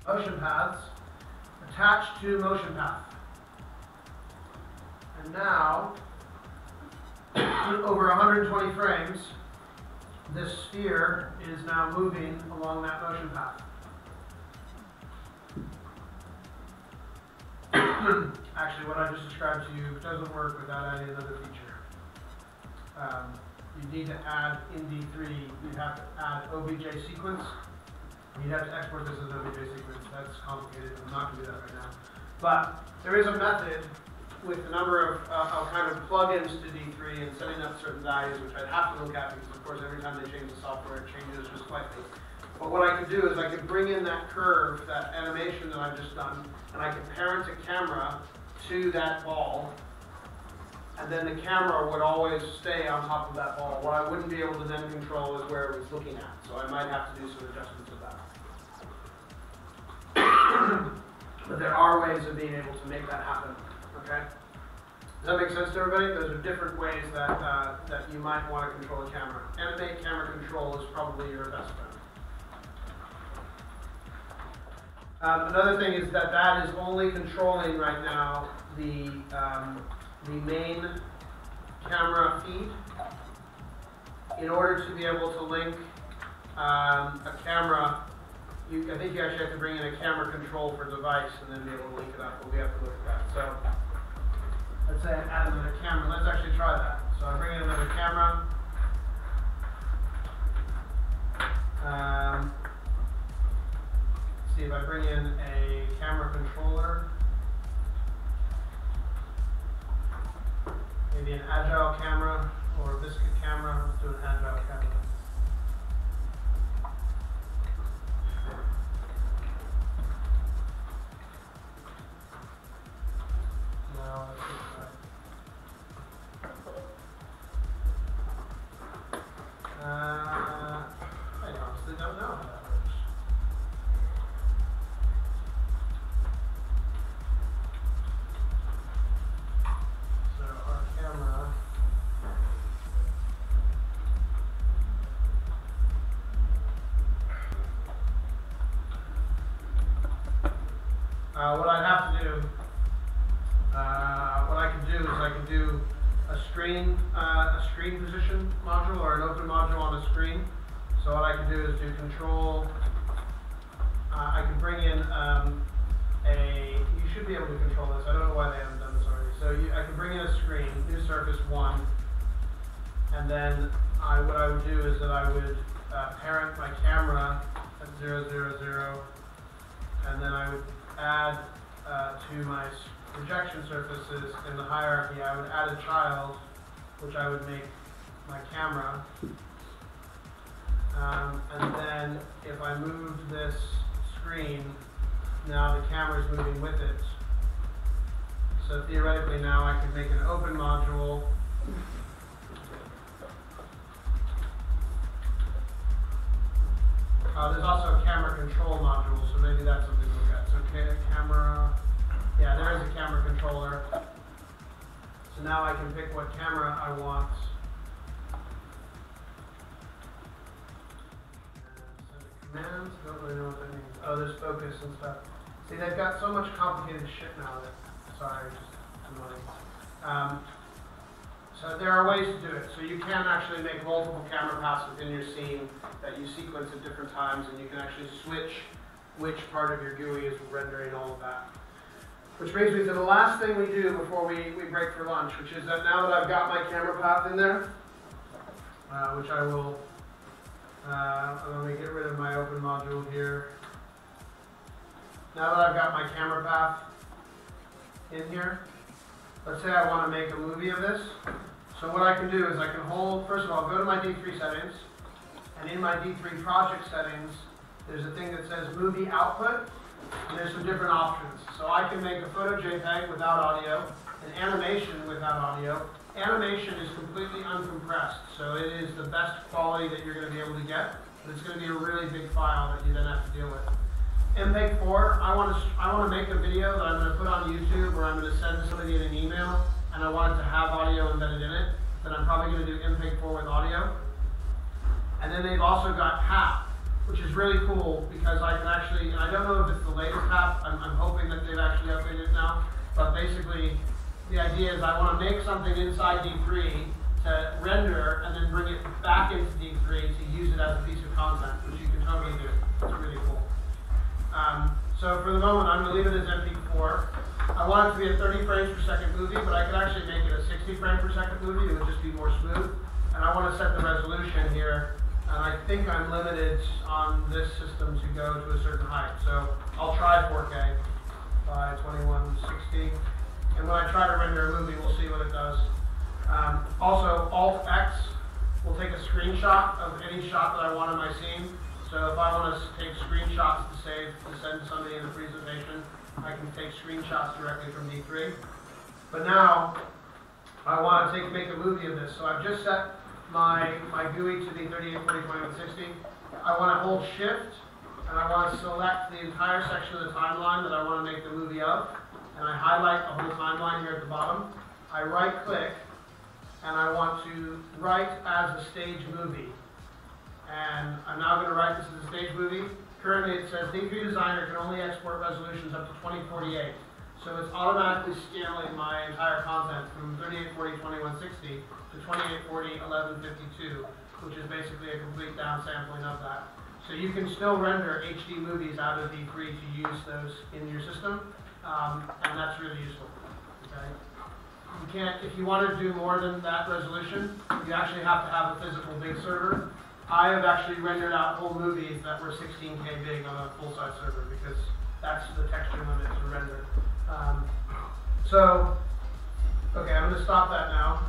Motion paths, attached to motion path. And now, over 120 frames, this sphere is now moving along that motion path. Actually, what I just described to you doesn't work without adding another feature. You need to add in D3, you have to add OBJ sequence. You'd have to export this as an OBJ sequence. That's complicated. I'm not going to do that right now. But there is a method with a number of kind of plugins to D3 and setting up certain values, which I'd have to look at because, of course, every time they change the software, it changes just slightly. But what I could do is I could bring in that curve, that animation that I've just done, and I could parent a camera to that ball, and then the camera would always stay on top of that ball. What I wouldn't be able to then control is where it was looking at. So I might have to do some adjustments of that. But there are ways of being able to make that happen. Okay? Does that make sense to everybody? Those are different ways that that you might want to control a camera. Animate camera control is probably your best friend. Another thing is that that is only controlling right now the main camera feed. In order to be able to link a camera, I think you actually have to bring in a camera control for device and then be able to link it up, but we have to look at that. So let's say I add another camera. Let's actually try that. So I bring in another camera. See if I bring in a camera controller, maybe an agile camera or a biscuit camera. Let's do an agile camera. Now let's I honestly don't know how that works. So our camera what I'd have to do, what I could do is I could do a screen position module or an open module on a screen. So what I can do is do control. I can bring in you should be able to control this. I don't know why they haven't done this already. So I can bring in a screen, new surface 1, and then what I would do is that I would parent my camera at 0, 0, 0, and then I would add to my projection surfaces in the hierarchy, I would add a child, which I would make my camera. And then if I moved this screen, now the camera is moving with it. So theoretically now I could make an open module. There's also a camera control module, so maybe that's something to look at. So camera, yeah, there is a camera controller. So now I can pick what camera I want. And send a command. Don't really know what that means. Oh, there's focus and stuff. See, they've got so much complicated shit now that, sorry, just annoying. So there are ways to do it. So you can actually make multiple camera paths within your scene that you sequence at different times, and you can actually switch which part of your GUI is rendering all of that. Which brings me to the last thing we do before we break for lunch, which is that now that I've got my camera path in there, which I will I'm going to get rid of my open module here. Now that I've got my camera path in here, let's say I want to make a movie of this. So what I can do is I can hold, first of all, go to my D3 settings, and in my D3 project settings, there's a thing that says movie output, and there's some different options. So I can make a photo JPEG without audio, an animation without audio. Animation is completely uncompressed, so it is the best quality that you're going to be able to get, but it's going to be a really big file that you then have to deal with. MPEG 4, I want to make a video that I'm going to put on YouTube, or I'm going to send to somebody in an email, and I want it to have audio embedded in it. Then I'm probably going to do MPEG 4 with audio. And then they've also got HAP, which is really cool because I can actually, and I don't know if it's the latest HAP, I'm hoping that they've actually updated it now, but basically the idea is I want to make something inside D3 to render and then bring it back into D3 to use it as a piece of content, which you can totally do. It's really cool. So for the moment, I'm going to leave it as MP4. I want it to be a 30 frames per second movie, but I could actually make it a 60 frame per second movie. It would just be more smooth. And I want to set the resolution here. And I think I'm limited on this system to go to a certain height. So I'll try 4K by 2160. And when I try to render a movie, we'll see what it does. Also, Alt-X will take a screenshot of any shot that I want in my scene. So if I want to take screenshots to send to somebody in the presentation, I can take screenshots directly from D3. But now, I want to make a movie of this. So I've just set my GUI to be 3840x2160. I want to hold Shift, and I want to select the entire section of the timeline that I want to make the movie of. And I highlight the whole timeline here at the bottom. I right-click, and I want to write as a stage movie. And I'm now going to write this as a stage movie. Currently it says D3 Designer can only export resolutions up to 2048. So it's automatically scaling my entire content from 3840x2160 to 2840x1152, which is basically a complete downsampling of that. So you can still render HD movies out of D3 to use those in your system, and that's really useful. Okay? You can't, if you want to do more than that resolution, you actually have to have a physical big server. I have actually rendered out whole movies that were 16K big on a full-size server because that's the texture limit to render. Okay, I'm going to stop that now.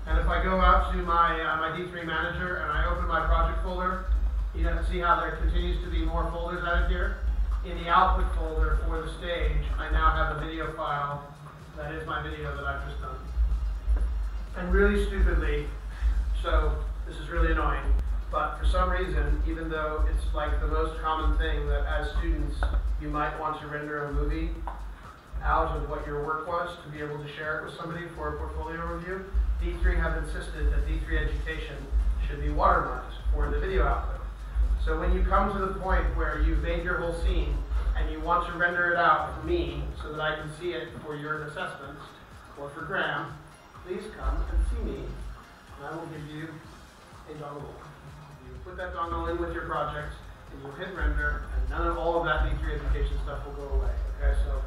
And if I go out to my D3 manager and I open my project folder, you can see how there continues to be more folders added here. In the output folder for the stage, I now have a video file that is my video that I've just done. And really stupidly, so this is really annoying, but for some reason, even though it's like the most common thing that as students, you might want to render a movie out of what your work was to be able to share it with somebody for a portfolio review, D3 have insisted that D3 education should be watermarked for the video output. So when you come to the point where you've made your whole scene and you want to render it out for me so that I can see it for your assessments, or for Graham, please come and see me, and I will give you a dongle. You put that dongle in with your project, and you'll hit render, and none of all of that D3 education stuff will go away. Okay, so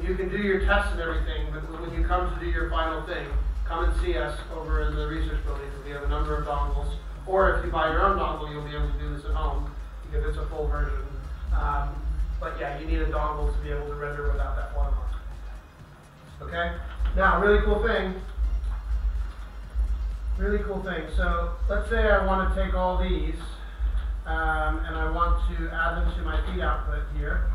you can do your tests and everything, but when you come to do your final thing, come and see us over in the research building, because we have a number of dongles. Or if you buy your own dongle, you'll be able to do this at home, because it's a full version. But yeah, you need a dongle to be able to render without that watermark. Okay? Now, really cool thing. So let's say I want to take all these, and I want to add them to my feed output here.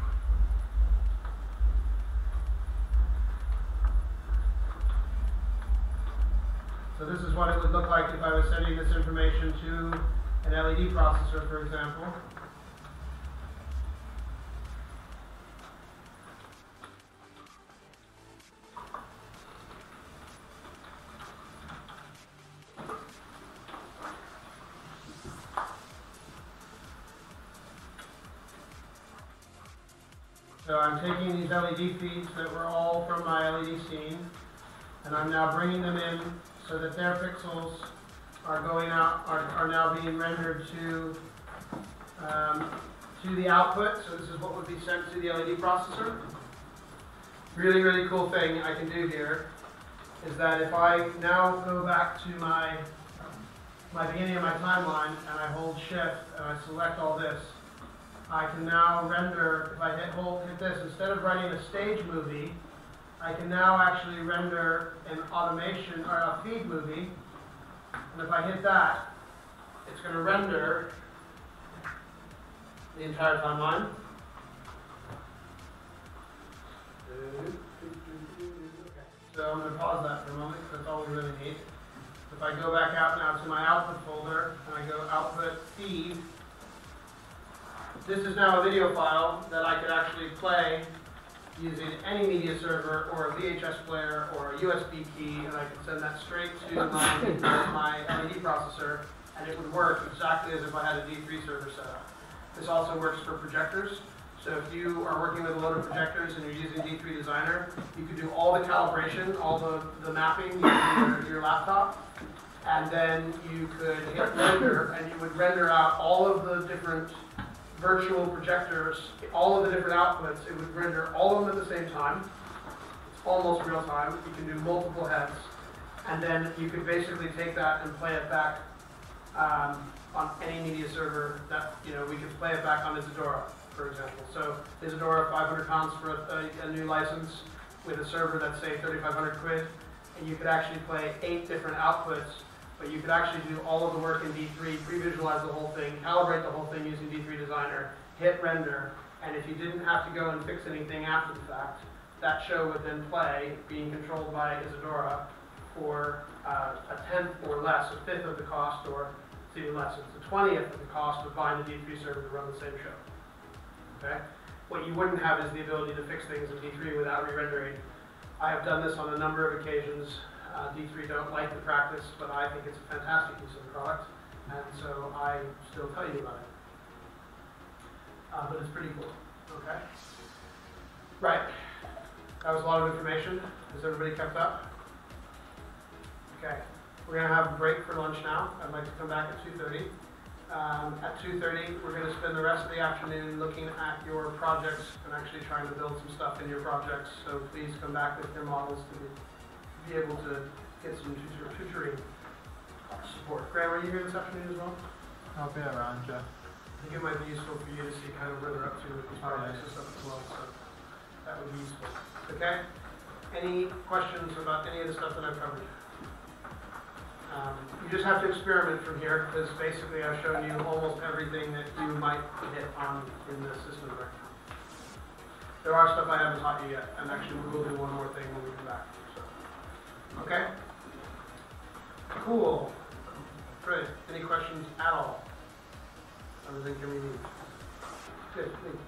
So this is what it would look like if I was sending this information to an LED processor, for example. So I'm taking these LED feeds that were all from my LED scene, and I'm now bringing them in so that their pixels are going out, are now being rendered to the output. So this is what would be sent to the LED processor. Really, really cool thing I can do here is that if I now go back to my my beginning of my timeline and I hold shift and I select all this, I can now render, if I hit this, instead of running a stage movie, I can now actually render an automation or a feed movie. And if I hit that, it's going to render the entire timeline. So I'm going to pause that for a moment because that's all we really need. If I go back out now to my output folder and I go output feed, this is now a video file that I could actually play using any media server or a VHS player or a USB key, and I can send that straight to my LED processor, and it would work exactly as if I had a D3 server set up. This also works for projectors. So if you are working with a load of projectors and you're using D3 Designer, you could do all the calibration, all the mapping using your laptop, and then you could hit render, and you would render out all of the different virtual projectors, all of the different outputs. It would render all of them at the same time. It's almost real time. You can do multiple heads, and then you could basically take that and play it back on any media server that, we could play it back on Isadora, for example. So Isadora, 500 pounds for a new license with a server that's, say, 3,500 quid, and you could actually play 8 different outputs, but you could actually do all of the work in D3, pre-visualize the whole thing, calibrate the whole thing using D3 Designer, hit render, and if you didn't have to go and fix anything after the fact, that show would then play, being controlled by Isadora, for a 10th or less, a 5th of the cost, or it's even less, it's a 20th of the cost of buying the D3 server to run the same show. Okay? What you wouldn't have is the ability to fix things in D3 without re-rendering. I have done this on a number of occasions. D3 don't like the practice, but I think it's a fantastic use of the product, and so I still tell you about it. But it's pretty cool. Okay? Right. That was a lot of information. Has everybody kept up? Okay. We're going to have a break for lunch now. I'd like to come back at 2:30. At 2:30, we're going to spend the rest of the afternoon looking at your projects and actually trying to build some stuff in your projects. So please come back with your models to be able to get some tutoring support. Graham, are you here this afternoon as well? I'll be around, Jeff. I think it might be useful for you to see kind of where they're up to with these projects and stuff as well. So that would be useful. Okay? Any questions about any of the stuff that I've covered? You just have to experiment from here because basically I've shown you almost everything that you might hit on in the system right now. There are stuff I haven't taught you yet, and actually we will do one more thing when we come back. So, okay? Cool. Great. Any questions at all? Other than can we move? Good. Please.